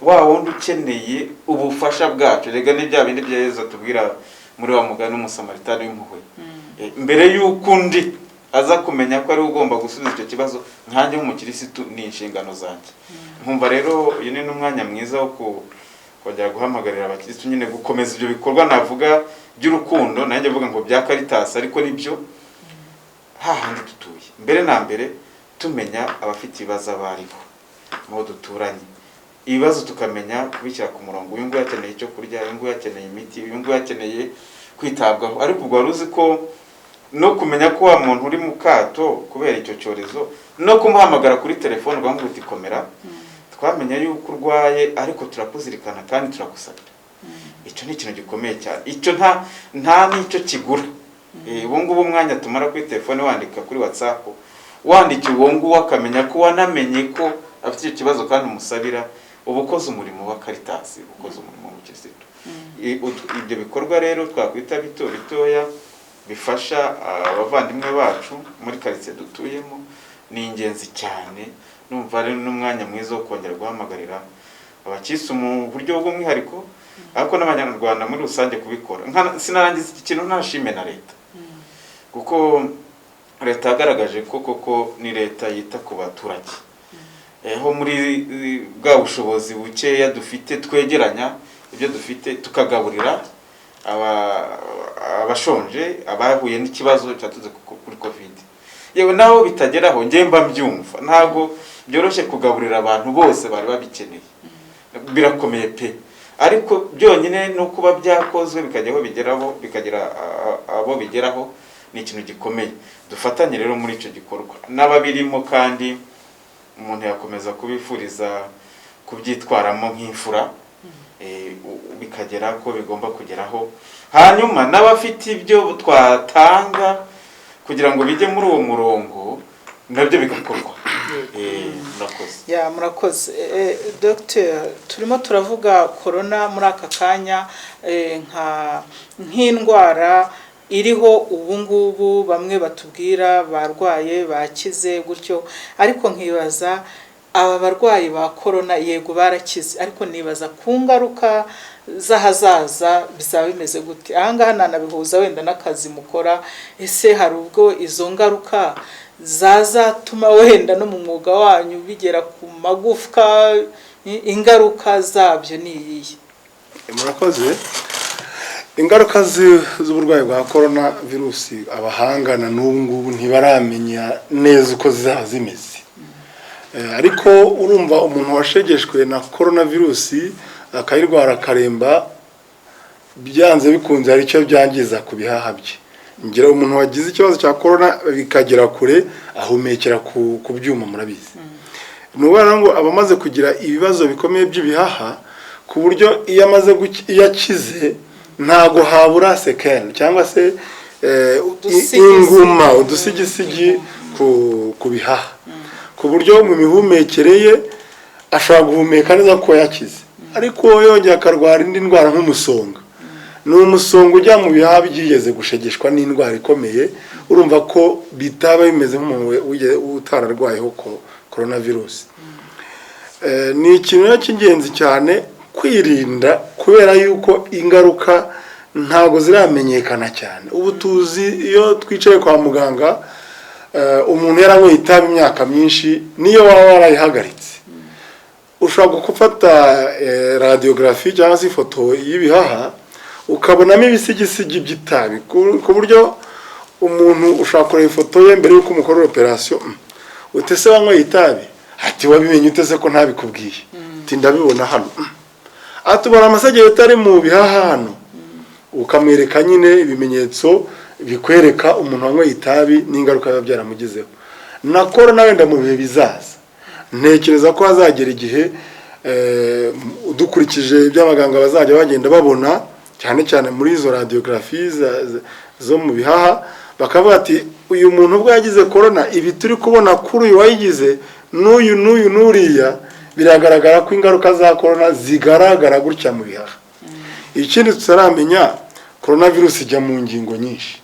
wa wundi ukeneye ubufasha bwacu. Rega ni bya bindi bya Yesu tubwira muri wa mugani w'Umusamaritani w'impuhwe, mbere y'uko undi aza kumenya ko ari ugomba gusubiza icyo kibazo, nkanjye nk'umukirisitu ni inshingano zanjye. Nkumva rero uyu ni n'umwanya mwiza wo kujya guhamagarira abakirisitu nyine gukomeza ibyo bikorwa navuga by'urukundo, nanjye mvuga ngo bya Caritas, ariko nibyo hahandi dutuye. Mbere na mbere tumenya abafite ibibazo abariho mu duturanye, ibibazo tukamenya kubishyira ku murongo. Uyu nguyu yakeneye icyo kurya, uyu nguyu yakeneye imiti, uyu nguyu yakeneye kwitabwaho. Ariko ubwo waruzi ko no kumenya ko wa muntu uri mu kato kubera icyo cyorezo, no kumuhamagara kuri telefone ugamubwira uti komera, twamenya yuko urwaye ariko turakuzirikana kandi turagusabira. Icyo ni ikintu gikomeye cyane, icyo nta n'icyo kigura. Ubu ngubu umwanya tumara kuri telefone wandika kuri WhatsApp, wandikiye uwo nguwo akamenya ko wanamenye ko afite icyo kibazo kandi umusabira, uba ukoze umurimo wa Caritas, ukoze umurimo w'ubukirisitu. Ibyo bikorwa rero twakwita bitoya bifasha abavandimwe bacu muri quartier dutuyemo ni ingenzi cyane. Numva rero n'umwanya mwiza wo kongera guhamagarira abakirisitu mu buryo bw'umwihariko, ariko n'abanyarwanda muri rusange kubikora. Sinarangiza iki kintu ntashime na leta, kuko leta yagaragaje ko koko ni leta yita ku baturage. Aho muri bwa bushobozi bukeya dufite twegeranya ibyo dufite tukagaburira abashonje, abahuye n'ikibazo cyatuze kuri Covid. Yewe naho bitageraho ngiye mba mbyumva ntabwo byoroshye kugaburira abantu bose bari babikeneye, birakomeye pe. Ariko byonyine no kuba byakozwe bikajyaho bigeraho, bikagira abo bigeraho, ni ikintu gikomeye. Dufatanye rero muri icyo gikorwa n'ababirimo, kandi umuntu yakomeza kubifuriza kubyitwaramo nk'imfura, bikagera ko bigomba kugeraho. Hanyuma n'abafite ibyo twatanga kugira ngo bijye muri uwo murongo nabyo bigakorwa. Murakoze. Dr. turimo turavuga corona muri aka kanya nk'indwara iriho ubu ngubu, bamwe batubwira barwaye bakize gutyo, ariko nkibaza aba barwayi ba corona yego barakize, ariko nibaza ku ngaruka z'ahazaza bizaba bimeze gute. Ahangaha nanabihuza wenda n'akazi mukora, ese hari ubwo izo ngaruka zazatuma wenda no mu mwuga wanyu bigera ku magufwa, ingaruka zabyo ni iyihe? Murakoze. Ingaruka z'uburwayi bwa corona virusi abahangana n'ubu ngubu ntibaramenya neza uko zizaba zimeze. Ariko urumva umuntu washegeshwe na corona virusi akayirwara akaremba, byanze bikunze hari icyo byangiza ku bihaha bye. Ngira umuntu wagize ikibazo cya corona bikagera kure ahumekera ku byuma, murabizi. Nubara ngo abamaze kugira ibibazo bikomeye by'ibihaha ku buryo iyo amaze yakize ntago habura sekene cyangwa se inguma, udusigisigi ku bihaha, ku buryo mu mihumekere ye ashobora guhumeka neza ko yakize. Ariko yongera akarwara indi ndwara nk'umusonga, ni umusonga ujya mu bihaha byigeze gushegeshwa n'indwara ikomeye, urumva ko bitaba bimeze nk'umuntu utararwayeho coronavirus. Ni ikintu cy'ingenzi cyane kwirinda, kubera yuko ingaruka ntago ziramenyekana cyane. Ubu tuzi iyo twicaye kwa muganga, umuntu yaranyweye itabi imyaka myinshi, niyo waba warayihagaritse ushobora gufata radiography cyangwa se ifoto y'ibihaha ukabonamo ibisigisigi by'itabi, ku buryo umuntu ushaka kureba ifoto ye mbere yuko umukorera operation, utese wanyweye itabi, ati wabimenye utese ko ntabikubwiye, ati ndabibona hano, atubara amasagiro atari mu bihaha hano, ukamwereka nyine ibimenyetso bikwereka umuntu wanyweye itabi n'ingaruka biba byaramugizeho. Na corona wenda mu bihe bizaza ntekereza ko hazagera igihe dukurikije iby'abaganga bazajya bagenda babona cyane cyane muri izo radiography zo mu bihaha bakavuga ati uyu muntu ubwo yagize corona ibi turi kubona kuri uyu wayigize n'uyu n'uriya biragaragara ko ingaruka za corona zigaragara gutya mu bihaha. Ikindi tutaramenya coronavirus ijya mu ngingo nyinshi.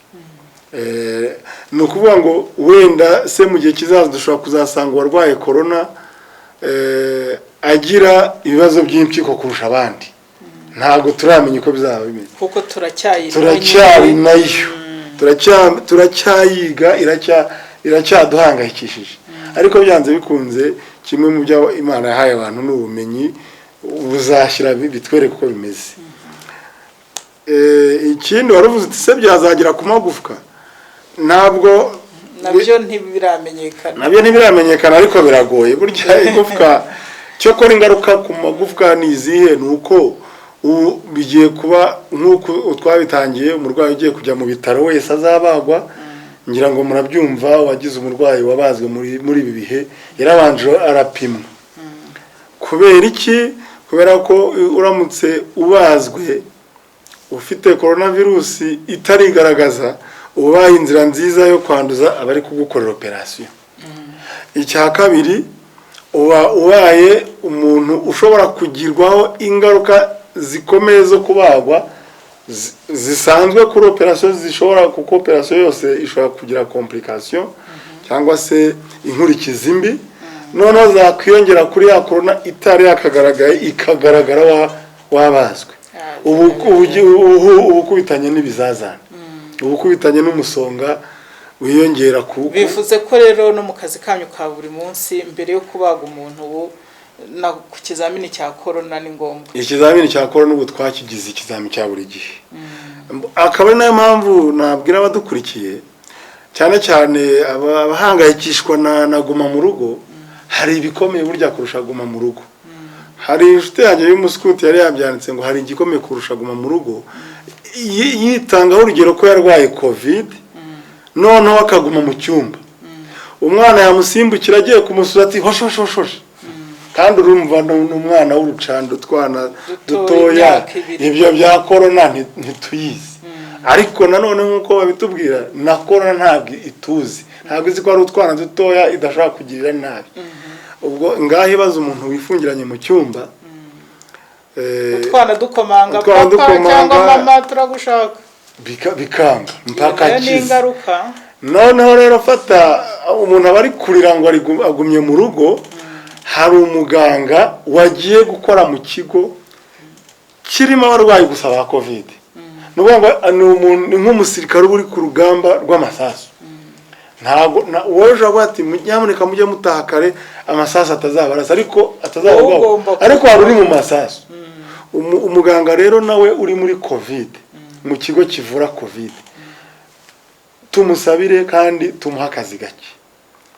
Ni ukuvuga ngo wenda se mu gihe kizaza dushobora kuzasanga uwarwaye corona agira ibibazo by'impyiko kurusha abandi. Ntabwo turamenya uko bizaba bimeze kuko turacyari nayo turacyayiga iracyaduhangayikishije ariko byanze bikunze kimwe mu byo Imana yahaye abantu n'ubumenyi buzashyira bitwereka uko bimeze. Ikindi waruvuze uti se byazagira ku magufwa nabwo nabyo ntibiramenyekana ariko biragoye burya igufwa cyo kora ingaruka ku magufwa nizihe nuko bigiye kuba nk'uko twabitangiye umurwayi ugiye kujya mu bitaro wese azabagwa ngira ngo murabyumva wagize umurwayi wabazwe muri ibi bihe yarabanje arapimwa kubera iki kubera ko uramutse ubazwe ufite coronavirus itarigaragaza ubaye inzira nziza yo kwanduza abari kugukorera operation. Icya kabiri ubaye umuntu ushobora kugirwaho ingaruka zikomeye zo kubagwa zisanzwe kuri operation zishobora kuko operation yose ishobora kugira complication cyangwa se inkurikizi mbi noneho zakwiyongera kuri ya corona itari yakagaragaye ikagaragara wabazwe ubu kubitanye n'ibizazane ubu kubitanye n'umusonga wiyongera ku bivuze ko rero no mu kazi kanyu ka buri munsi mbere yo kubaga umuntu ubu na ku kizamini cya corona ni ngombwa. Ikizamini cya corona ubu twakigize ikizamini cya buri gihe akaba nayo mpamvu nabwira abadukurikiye cyane cyane abahangayikishwa na guma mu rugo hari ibikomeye burya kurusha guma mu rugo. Hari inshuti yanjye y'umuskuti yari yabyanditse ngo hari igikomeye kurusha guma mu rugo yitangaho urugero ko yarwaye covid noneho akaguma mu cyumba umwana yamusimbukira agiye kumusura ati hoshoshoshoshe kandi urumva n'umwana w'urucando twana dutoya ibyo bya corona ntituyizi ariko nanone nk'uko babitubwira na corona ntabwo ituzi ntabwo izi ko ari utwana dutoya idashobora kugirira nabi. Ubwo ngaho ibaza umuntu wifungiranye mu cyumba utwana dukomanga papa cyangwa mama turagushaka bikanga mpaka akiza noneho rero fata umuntu abari kurira ngo agumye mu rugo hari umuganga wagiye gukora mu kigo kirimo abarwayi gusa ba covid ni nk'umusirikare uri ku rugamba rw'amasasu ntabwo woje abati nyamuneka mujye mutakare amasasu atazabarasa ariko hari uri mu masasu. Umuganga rero nawe uri muri covid mu kigo kivura covid tumusabire kandi tumuha akazi gake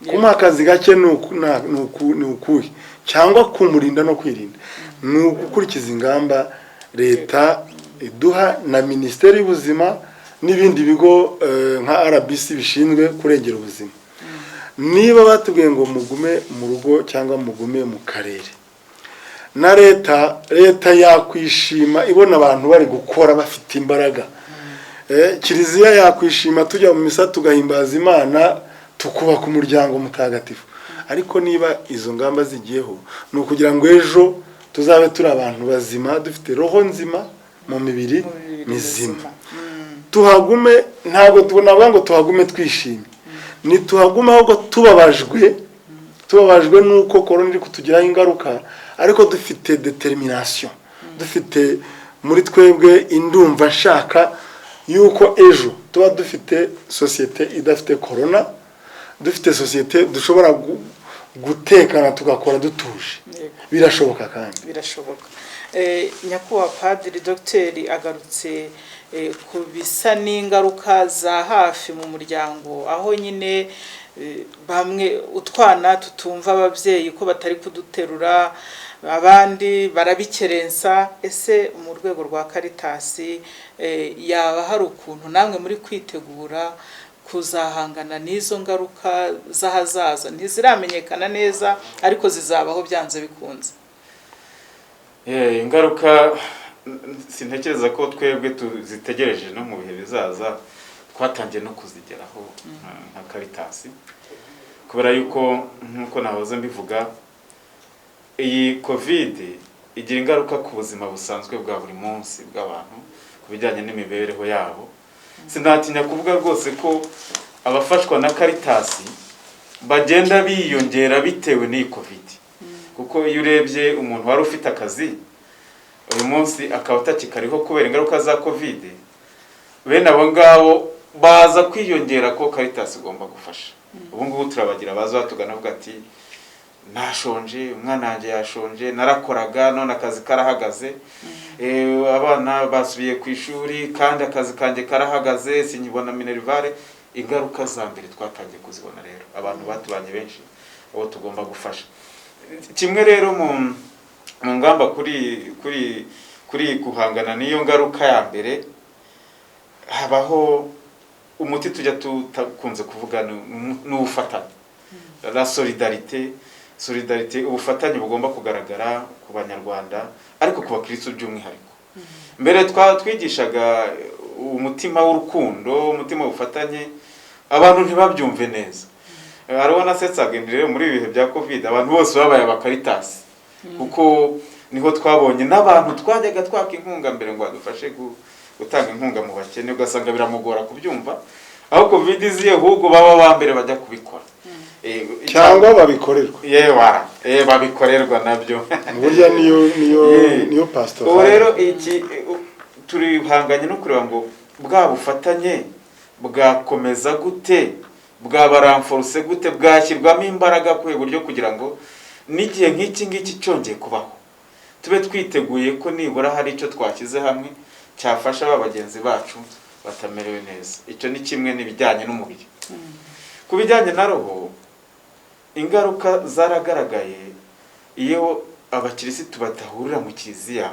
kumuha akazi gake ni ukuhe cyangwa kumurinda no kwirinda ni ugukurikiza ingamba leta iduha na Minisiteri y'Ubuzima n'ibindi bigo nka RBC bishinzwe kurengera ubuzima. Niba batubwiye ngo mugume mu rugo cyangwa mugume mu karere na leta yakwishima ibona abantu bari gukora bafite imbaraga. Kiliziya yakwishima tujya mu misa tugahimbaza Imana tukubaka umuryango mutagatifu ariko niba izo ngamba zigiyeho no kugira ngo ejo tuzabe turi abantu bazima dufite roho nzima mu mibiri mizima tuhagume ntabwo tubona ngo tuhagume twishimye ni tuhagume ahubwo tubabajwe nuko corona iri kutugiraho ingaruka ariko dufite determination dufite muri twebwe indumva nshaka yuko ejo tuba dufite societe idafite corona dufite societe dushobora gutekana tugakora dutuje birashoboka kandi birashoboka. Nyakubahwa Padiri Dr agarutse ku bisa n'ingaruka za hafi mu muryango aho nyine bamwe utwana tutumva ababyeyi ko batari kuduterura abandi barabikerensa. Ese mu rwego rwa Caritas yaba hari ukuntu namwe muri kwitegura kuzahangana n'izo ngaruka z'ahazaza ntiziramenyekana neza ariko zizabaho byanze bikunze? ingaruka sintekereza ko twebwe tuzitegereje no mu bihe bizaza, twatangiye no kuzigeraho nka Caritas, kubera yuko nkuko nahoze mbivuga, iyi covid igira ingaruka ku buzima busanzwe bwa buri munsi bw'abantu ku bijyanye n'imibereho yabo. Sinatinya kuvuga rwose ko abafashwa na Caritas bagenda biyongera bitewe n'iyi covid, kuko iyo urebye umuntu wari ufite akazi uyu munsi akaba atakikariho kubera ingaruka za covid, bene abo ngabo baza kwiyongera ko Caritas igomba gufasha. Ubu ngubu turabagira baza batugana avuga ati nashonje, umwana wanjye yashonje, narakoraga none akazi karahagaze, abana basubiye ku ishuri kandi akazi kanjye karahagaze, sinyibona minerivare. Ingaruka za mbere twatangiye kuzibona rero, abantu batubanye benshi abo tugomba gufasha. Kimwe rero mu ngamba kuri guhangana n'iyo ngaruka ya mbere, habaho umuti tujya tutakunze kuvuga n'ubufatanye, la solidarité, ubufatanye bugomba kugaragara ku banyarwanda ariko ku bakristo by'umwihariko. Mbere twigishaga umutima w'urukundo, umutima w'ubufatanye, abantu ntibabyumve neza. Hariho na setsagendere muri ibihe bya covid abantu bose babaye aba Caritas, kuko niho twabonye n'abantu twajyaga twaka inkunga mbere ngo badufashe gutanga inkunga mu bakene, ugasanga biramugora kubyumva, aho covid iziye ahubwo baba ba mbere bajya kubikora cyangwa babikorerwa. Babikorerwa nabyo burya niyo pastor. Ubu rero iki turihanganye no kureba ngo bwa bufatanye bwakomeza gute, bwabaranforce gute, bwashyirwamo imbaraga ku buryo kugira ngo n'igihe nk'iki ngiki cyongeye kubaho tube twiteguye ko nibura hari icyo twashyize hamwe cyafasha bagenzi bacu batamerewe neza. Icyo ni kimwe n'ibijyanye n'umubiri. Ku bijyanye na roho, ingaruka zaragaragaye iyo abakirisitu batahurira mu kiliziya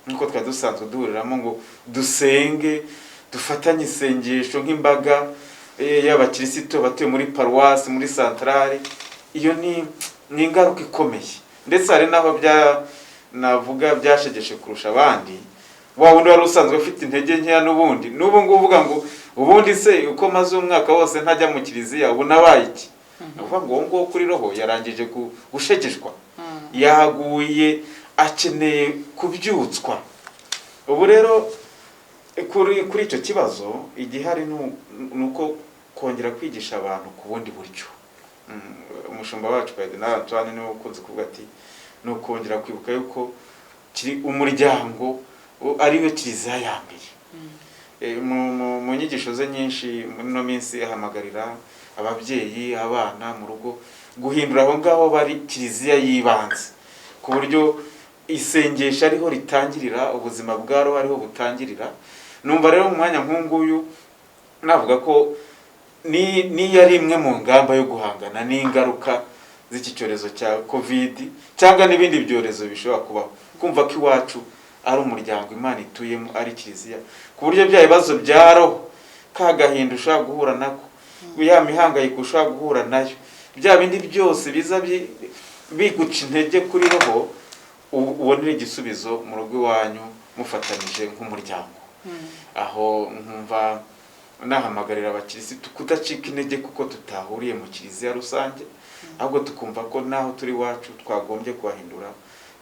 nkuko twadusanzwe duhuriramo ngo dusenge, dufatanye isengesho nk'imbaga y'abakirisitu batuye muri paruwasi, muri santarari. Iyo ni ingaruka ikomeye, ndetse hari n'aho navuga byashegeshe kurusha abandi. Wa wundi wari usanzwe ufite intege nkeya n'ubundi n'ubu ngubu uvuga ngo ubundi se uko maze umwaka wose ntajya mu kiliziya ubu nabaye iki? Uvuga ngo ngo kuri roho yarangije gushegeshwa, yaguye, akeneye kubyutswa. Ubu rero kuri icyo kibazo igihari nuko kongera kwigisha abantu ku bundi buryo. Umushumba wacu Cardinal Antoine niwe ukunze kuvuga ati no kongera kwibuka yuko kiri umuryango ariwe kiliziya ya mbere. Mu nyigisho ze nyinshi muri no minsi ahamagarira ababyeyi, abana mu rugo guhindura aho ngaho bari kiliziya yibanze, ku buryo isengesho ariho ritangirira, ubuzima bwaro ariho butangirira. Numva rero mu mwanya nk'unguyu navuga ko ni yari imwe mu ngamba yo guhangana n'ingaruka z'iki cyorezo cya covid cyangwa n'ibindi byorezo bishobora kubaho, kumva ko iwacu ari umuryango Imana ituyemo, ari kiliziya, ku buryo bya bibazo bya roho, ka gahinda ushaka guhura nako, ya mihangayiko ushaka guhura nayo, bya bindi byose biza biguca intege kuri roho, ubonera igisubizo mu rugo iwanyu mufatanyije nk'umuryango. Aho nkumva nahamagarira abakirisitu kudacika intege kuko tutahuriye mu kiliziya rusange, ahubwo tukumva ko naho turi wacu twagombye kuhahindura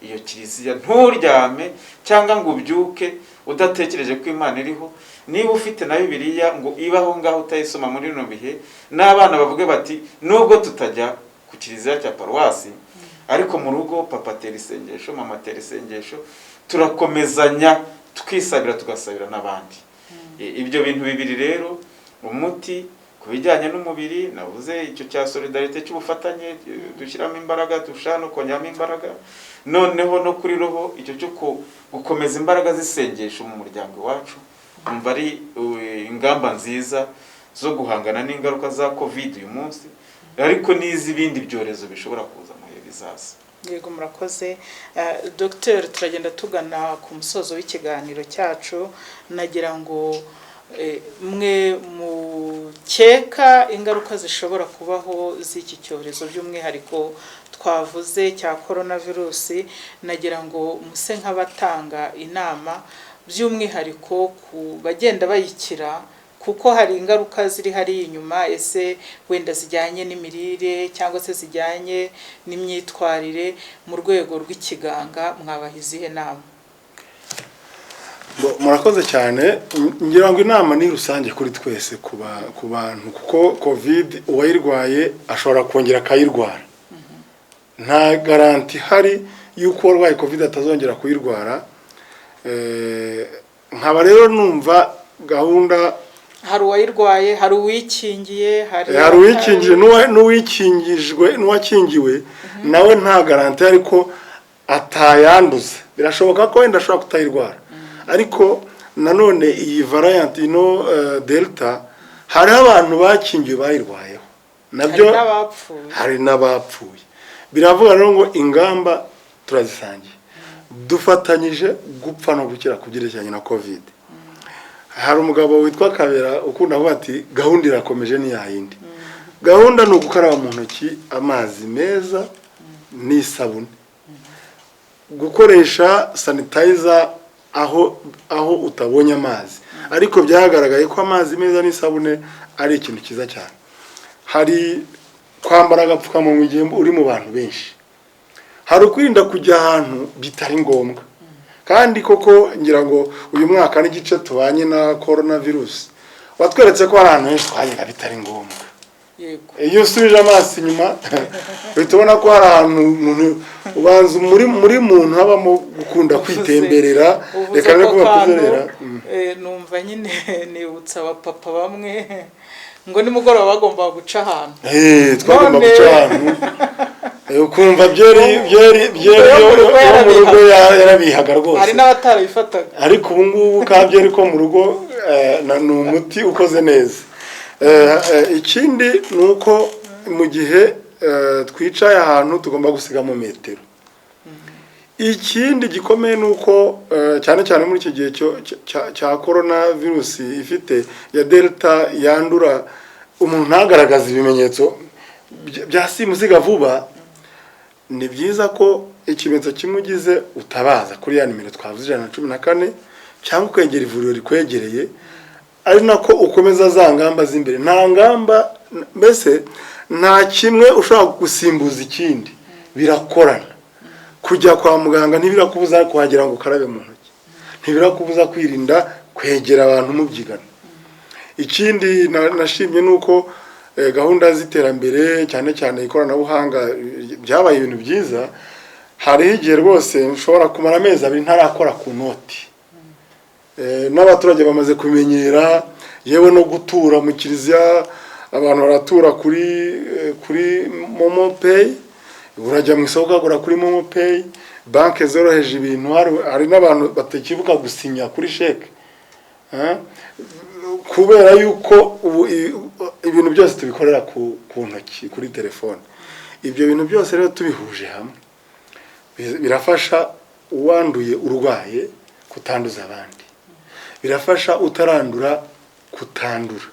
iyo kiliziya. Nturyame cyangwa ngo ubyuke udatekereje ko Imana iriho. Niba ufite na Bibiliya ngo ibaho ngaho utayisoma muri no bihe, n'abana bavuge bati nubwo tutajya ku kiliziya cya paruwasi ariko mu rugo papa atera isengesho, mama atera isengesho, turakomezanya tukisabira tugasabira n'abandi. Ibyo bintu bibiri rero, umuti ku bijyanye n'umubiri navuze icyo cya solidarité cy'ubufatanye, dushyiramo imbaraga, dushaka no kongeramo imbaraga. Noneho no kuri roho icyo cyo gukomeza imbaraga z'isengesho mu muryango wacu, umva ari ingamba nziza zo guhangana n'ingaruka za covid uyu munsi, ariko n'izibindi byorezo bishobora kuza mu bihe bizaza. Yego murakoze. Dr. turagenda tugana ku musozo w'ikiganiro cyacu, nagira ngo mwe mukeka ingaruka zishobora kubaho z'iki cyorezo by'umwihariko twavuze cya coronavirus, nagira ngo muse nk'abatanga inama by'umwihariko ku bagenda bayikira, kuko hari ingaruka ziri hari inyuma, ese wenda zijyanye n'imirire cyangwa se zijyanye n'imyitwarire, mu rwego rw'ikiganga mwabaha izihe nama? Murakoze cyane. Ngira ngo inama ni rusange kuri twese ku bantu, kuko covid uwayirwaye ashobora kongera akayirwara. Nta garanti hari yuko warwaye covid atazongera kuyirwara. Nkaba rero numva gahunda, hari uwayirwaye, hari uwikingiye, hari uwikingiye n'uwikingijwe n'uwakingiwe nawe nta garanti ariko atayanduza. Birashoboka ko wenda ashobora kutayirwara, ariko nanone iyi variant delta hari abantu bakingiwe bayirwayeho, nabyo hari n'abapfuye. Biravuga rero ngo ingamba turazisangiye, dufatanyije gupfa no gukira kubyerekeranye na covid. Hari umugabo witwa Kabera ukunda kuvuga ati gahunda irakomeje ni yayindi. Gahunda ni ugukaraba mu ntoki amazi meza n'isabune, gukoresha sanitizer aho utabonye amazi, ariko byagaragaye ko amazi meza n'isabune ari ikintu kiza cyane. Hari kwambara agapfukamunwa igihe uri mu bantu benshi, hari ukwirinda kujya ahantu bitari ngombwa. Kandi koko ngira ngo uyu mwaka n'igice tubanye na coronavirus watweretse ko hari ahantu henshi twagenda bitari ngombwa. Yego, iyo usubije amaso inyuma bitubona ko hari ahantu umuntu ubanza muri muntu habamo gukunda kwitemberera, reka no kubakuzerera. Numva nyine nibutsa abapapa bamwe ngo nimugoroba bagomba guca ahantu. Twagomba guca ahantu. Ukumva byeri mu rugo yarabihaga rwose. Hari n'abatarabifataga. Ariko ubu ngubu kabyeri ko mu rugo ni umuti ukoze neza. Ikindi ni uko mu gihe twicaye ahantu tugomba gusigamo metero. Ikindi gikomeye ni uko cyane cyane muri iki gihe cya coronavirus ifite ya delta yandura, umuntu ntagaragaza ibimenyetso bya simusiga vuba. Ni byiza ko ikimenyetso kimugize utabaza kuri ya nimero twavuze 114 cyangwa kwegera ivuriro rikwegereye, ari nako ukomeza za ngamba z'imbere. Nta ngamba mbese nta kimwe ushobora gusimbuza ikindi, birakorana. Kujya kwa muganga ntibirakubuza kuhagera ngo ukarabe mu ntoki, ntibirakubuza kwirinda kwegera abantu mubyigana. Ikindi nashimye nuko gahunda z'iterambere cyane cyane ikoranabuhanga byabaye ibintu byiza. Hari igihe rwose nshobora kumara amezi 2 ntarakora ku noti, n'abaturage bamaze kumenyera, yewe no gutura mu kiliziya abantu baratura kuri Momo Pay, urajya mu isoko ukagura kuri Momo Pay. Banke zoroheje ibintu, hari n'abantu batakibuka gusinya kuri sheke, kubera yuko ibintu byose tubikorera ku ntoki kuri telefone. Ibyo bintu byose rero tubihuje hamwe birafasha uwanduye urwaye kutanduza abandi, birafasha utarandura kutandura,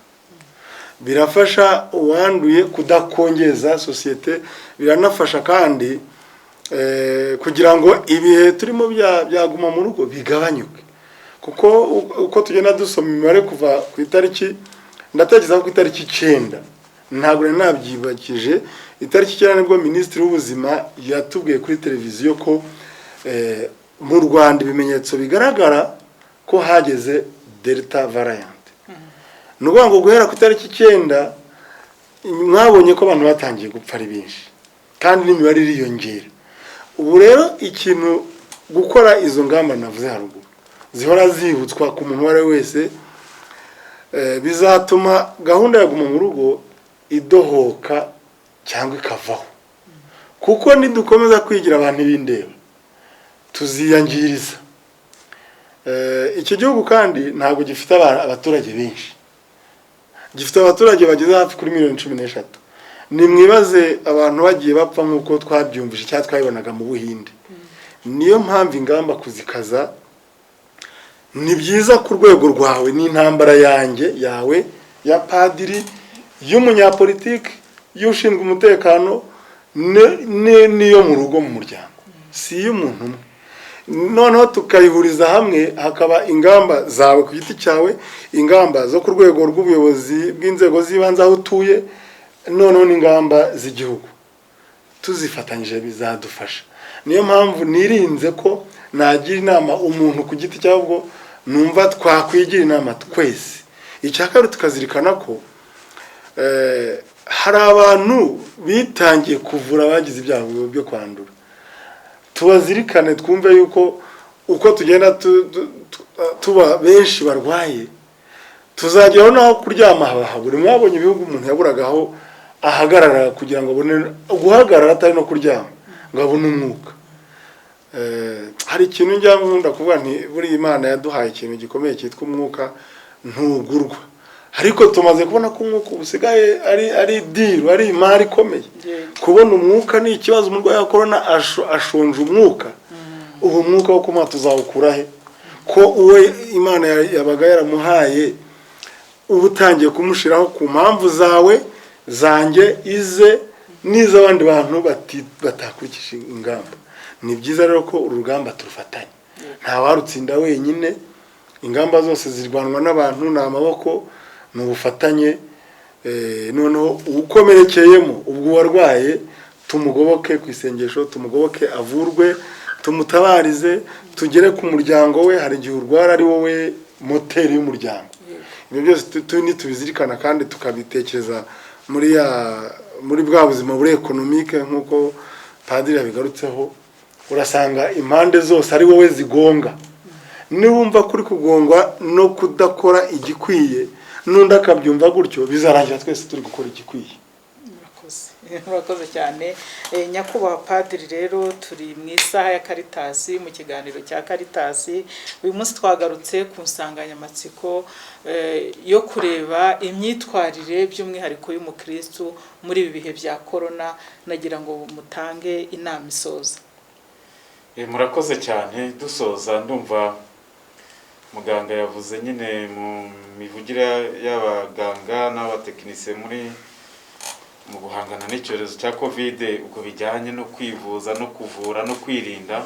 birafasha uwanduye kudakongeza sosiyete, biranafasha kandi kugira ngo ibihe turimo byaguma mu rugo bigabanyuke. Kuko uko tugenda dusoma imibare kuva ku itariki, ndatekereza ku itariki 9, ntabwo nabyibakije, itariki 9 nibwo Minisitiri w'Ubuzima yatubwiye kuri televiziyo ko mu Rwanda ibimenyetso bigaragara ko hageze delta variant. Nukuvuga ngo guhera ku itariki 9 mwabonye ko abantu batangiye gupfa ari benshi kandi n'imibare iriyongera. Ubu rero ikintu gukora izo ngamba navuze haruguru zihora zibutswa ku muntu wari wese, bizatuma gahunda ya guma mu rugo idohoka cyangwa ikavaho. Kuko nidukomeza kwigira abantu b'indeba tuziyangiriza. Iki gihugu kandi ntabwo gifite abaturage benshi, gifite abaturage bageze hafi kuri 13,000,000. Nimwibaze abantu bagiye bapfa nk'uko twabyumvise cyangwa twabibonaga mu Buhinde. Niyo mpamvu ingamba kuzikaza ni byiza ku rwego rwawe n'intambara yawe ya padiri y'umunyapolitiki y'ushinzwe umutekano niyo mu rugo mu muryango si y'umuntu umwe noneho tukayihuriza hamwe hakaba ingamba zawe ku giti cyawe ingamba zo ku rwego rw'ubuyobozi bw'inzego z'ibanze aho utuye noneho n'ingamba z'igihugu tuzifatanyije bizadufasha niyo mpamvu nirinze ko nagira inama umuntu ku giti cyabwo numva twakwigira inama twese icyakabiri tukazirikana ko hari abantu bitangiye kuvura abagize ibyago byo kwandura tubazirikane twumve yuko uko tugenda tuba benshi barwaye tuzageraho naho kuryama buri mwabonye ibihugu umuntu yaburagaho ahagarara kugira ngo abone guhagarara atari no kuryama ngo abone umwuka hari ikintu njya nkunda kuvuga nti buri Imana yaduhaye ikintu gikomeye cyitwa umwuka ntugurwa ariko tumaze kubona ko umwuka usigaye ari diru ari imari ikomeye kubona umwuka ni ikibazo umurwayi wa corona ashonje umwuka ubu mwuka wo kuma tuzawukura he ko uwe Imana yabaga yaramuhaye ubu utangiye kumushiraho ku mpamvu zawe zanjye ize n'iz'abandi bantu batakurikije ingamba ni byiza rero ko urugamba turufatanye nta warutsinda wenyine ingamba zose zirwanwa n'abantu n'amaboko n'ubufatanye noneho ukomerekeyemo ubwo warwaye tumugoboke ku isengesho tumugoboke avurwe tumutabarize tugere ku muryango we hari igihe urwara ari wowe moteri y'umuryango ibyo byose tubizirikana kandi tukabitekereza muri bwa buzima buri economique nk'uko padiri yabigarutseho urasanga impande zose ari wowe zigonga niwumva kuri kugongwa no kudakora igikwiye n'undi akabyumva gutyo bizarangira twese turi gukora igikwiye murakoze cyane nyakubahwa padiri rero turi mu isaha ya Karitasi mu kiganiro cya Karitasi uyu munsi twagarutse ku nsanganyamatsiko yo kureba imyitwarire by'umwihariko y'umukristo muri ibi bihe bya corona nagira ngo mutange inama isoza murakoze cyane dusoza ndumva muganga yavuze nyine mu mivugire y'abaganga n'abatekinisiye mu guhangana n'icyorezo cya covid ubwo bijyanye no kwivuza no kuvura no kwirinda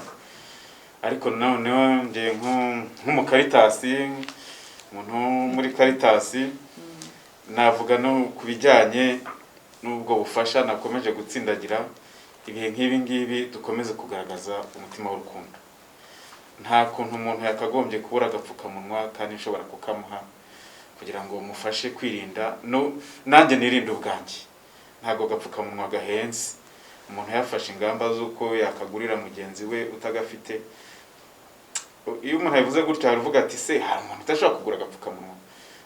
ariko noneho ngiye nk'umukaritasi umuntu muri karitasi navuga no ku bijyanye n'ubwo bufasha nakomeje gutsindagira ibihe nk'ibi ngibi dukomeze kugaragaza umutima w'urukundo nta kuntu umuntu yakagombye kubura agapfukamunwa kandi nshobora kukamuha kugira ngo mufashe kwirinda nanjye nirinde ubwanjye ntago gapfukamunwa gahenze umuntu yafashe ingamba z'uko yakagurira mugenzi we utagafite iyo umuntu yavuze gutya aravuga ati se hari umuntu utashobora kugura agapfukamunwa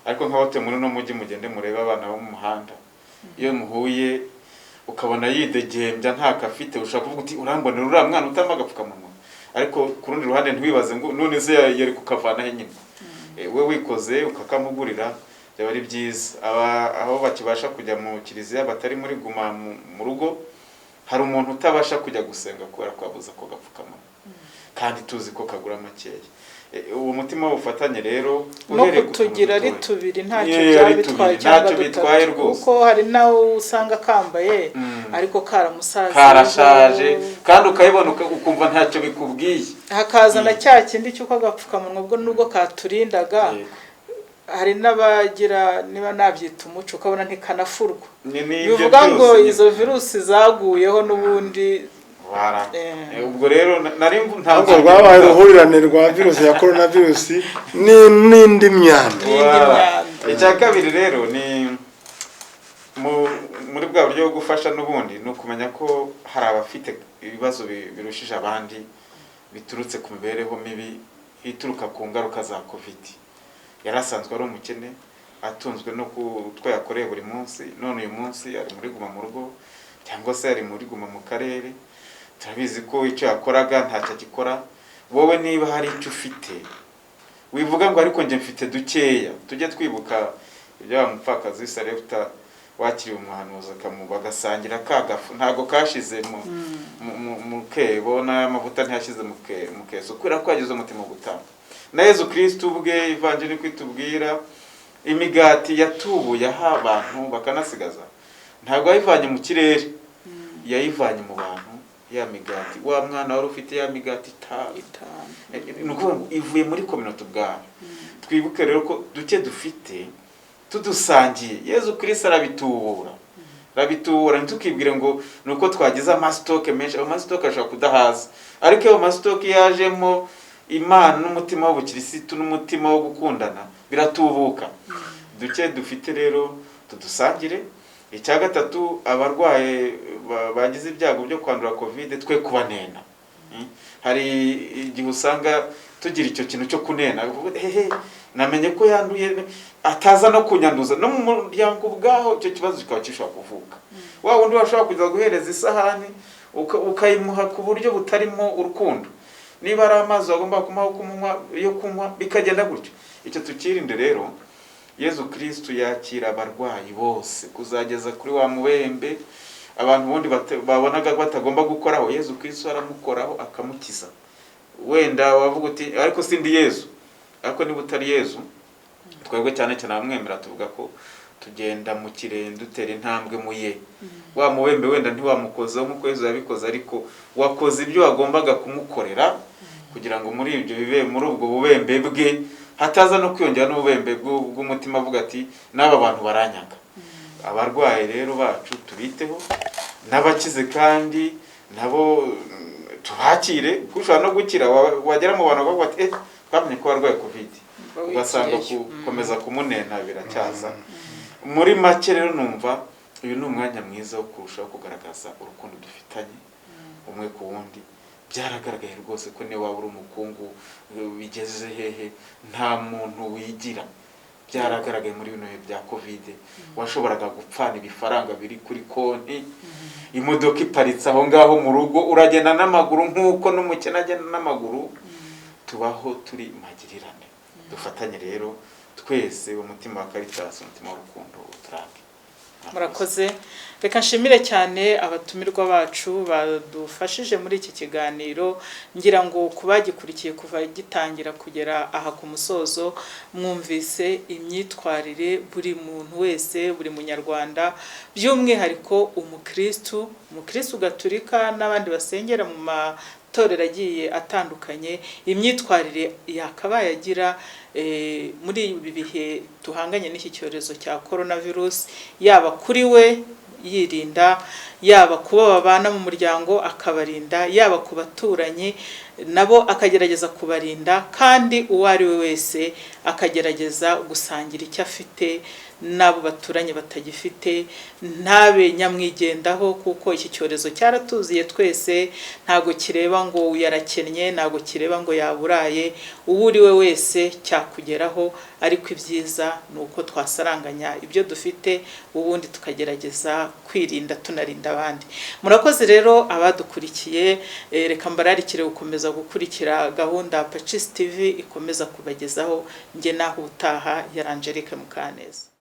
ariko nk'abote muri no mujyi mugende murebe abana bo mu muhanda iyo muhuye ukabona yidegembya nta kafite ushaka kuvuga uti urambonera uriya mwana utama agapfukamunwa ariko ku rundi ruhande ntiwibaze ngo none se yari kukavana he nyine we wikoze ukakamugurira byaba ari byiza aho bakibasha kujya mu kiliziya batari muri guma mu rugo hari umuntu utabasha kujya gusenga kubera kwabuza ko gapfukamunwa kandi tuzi ko kagura makeya uwo mutima w'ubufatanye rero no kutugira ari tubiri ntacyo bitwaye rwose kuko hari nawe usanga kambaye ariko karashaje kandi ukayibona ukumva ntacyo bikubwiye hakazana cya kindi cy'uko agapfukamunwa ubwo nubwo katurindaga hari n'abagira niba nabyita umuco ukabona ntikanafurwa bivuga ngo izo virusi zaguyeho n'ubundi ubwo rero ntabwo rwabaye uruhurirane rwa virusi ya coronavirus n'indi myanda icya kabiri rero ni muri bwa buryo bwo gufasha n'ubundi ni ukumenya ko hari abafite ibibazo birushije abandi biturutse ku mibereho mibi ituruka ku ngaruka za covid yarasanzwe ari umukene atunzwe no kutwo yakoreye buri munsi none uyu munsi ari muri guma mu rugo cyangwa se ari muri guma mu karere turabizi ko icyo yakoraga ntacyo agikora wowe niba hari icyo ufite wivuga ngo ariko njye mfite dukeya tujye twibuka ibyo umupfakazi Sarepta wakiriye umuhanuzi bagasangira kagafu ntago kashize mu kebo n'amavuta ntiyashize mu keso kubera ko yagize umutima gutanga na Yezu Kristo ubwe ivanjiri kwitubwira imigati yatubuye aha abantu bakanasigaza ntabwo yayivanye mu kirere yayivanye mu bantu ya migati wa mwana wari ufite ya migati itanu ivuye muri community ubwabo twibuke rero ko duke dufite tudusangiye Yezu Kristo arabitubura ntukibwire ngo nuko twagize amastoke menshi amastoke ashaka kudahaza ariko iyo amastoke yajemo Imana n'umutima w'ubukirisitu n'umutima wo gukundana biratubuka duke dufite rero tudusangire icya gatatu abarwaye bagize ibyago byo kwandura covid twe kubanena hari igihe usanga tugira icyo kintu cyo kunena namenye ko yanduye ataza no kunyanduza no mu muryango ubwaho icyo kibazo kikaba gishobora kuvuka wa wundi washobora kuza guhereza isahani ukayimuha ku buryo butarimo urukundo niba ari amazi agomba yo kunywa bikagenda gutyo icyo tukirinde rero Yezu Kristo yakira abarwayi bose kuzageza kuri wa mubembe abantu bundi babonaga batagomba gukoraho Yezu Kristo aramukoraho akamukiza wenda wavuga uti ariko sindi Yezu ariko niba utari Yezu twebwe cyane cyane abamwemera tuvuga ko tugenda mu kirendo utera intambwe muye wa mubembe wenda ntiwamukozeho nk'uko Yezu yabikoze ariko wakoze ibyo wagombaga kumukorera kugira ngo muri ibyo bibe muri ubwo bubembe bwe hataza no kwiyongera n'ububembe bw'umutima avuga ati n'aba bantu baranyaga abarwaye rero bacu tubiteho n'abakize kandi nabo tuhakire kushobora no gukira wagera mu bantu bavuga ati twamenye ko barwaye covid ugasanga gukomeza kumunena biracyaza muri make rero numva uyu ni umwanya mwiza wo kurushaho kugaragaza urukundo dufitanye umwe ku wundi byaragaragaye rwose ko niba waba uri umukungu bigeze hehe nta muntu wigira byaragaragaye muri bino bya covid washoboraga gupfana ibifaranga biri kuri konti imodoka iparitse aho ngaho mu rugo uragenda n'amaguru nk'uko n'umukene agenda n'amaguru tubaho turi magirirane dufatanye rero twese umutima wa Caritas umutima w'urukundo uturange murakoze reka nshimire cyane abatumirwa bacu badufashije muri iki kiganiro ngira ngo kubagikurikiye kuva gitangira kugera aha ku musozo mwumvise imyitwarire buri muntu wese buri munyarwanda by'umwihariko umukristo gaturika n'abandi basengera mu matorero agiye atandukanye imyitwarire yakabaye agira muri ibi bihe tuhanganye n'iki cyorezo cya coronavirus yaba kuri we yirinda yaba kuba babana mu muryango akabarinda yaba ku baturanyi nabo akagerageza kubarinda kandi uwo ari we wese akagerageza gusangira icyo afite nabo baturanye batagifite ntabe nyamwigendaho kuko iki cyorezo cyaratuziye twese ntago kireba ngo yarakennye ntago kireba ngo yaburaye uwo uri we wese cyakugeraho ariko ibyiza nuko twasaranganya ibyo dufite ubundi tukagerageza kwirinda tunarinda abandi murakoze rero abadukurikiye reka mbararikire gukomeza gukurikira gahunda Pacis TV ikomeza kubagezaho nge naho utaha ya Angelique Mukaneza.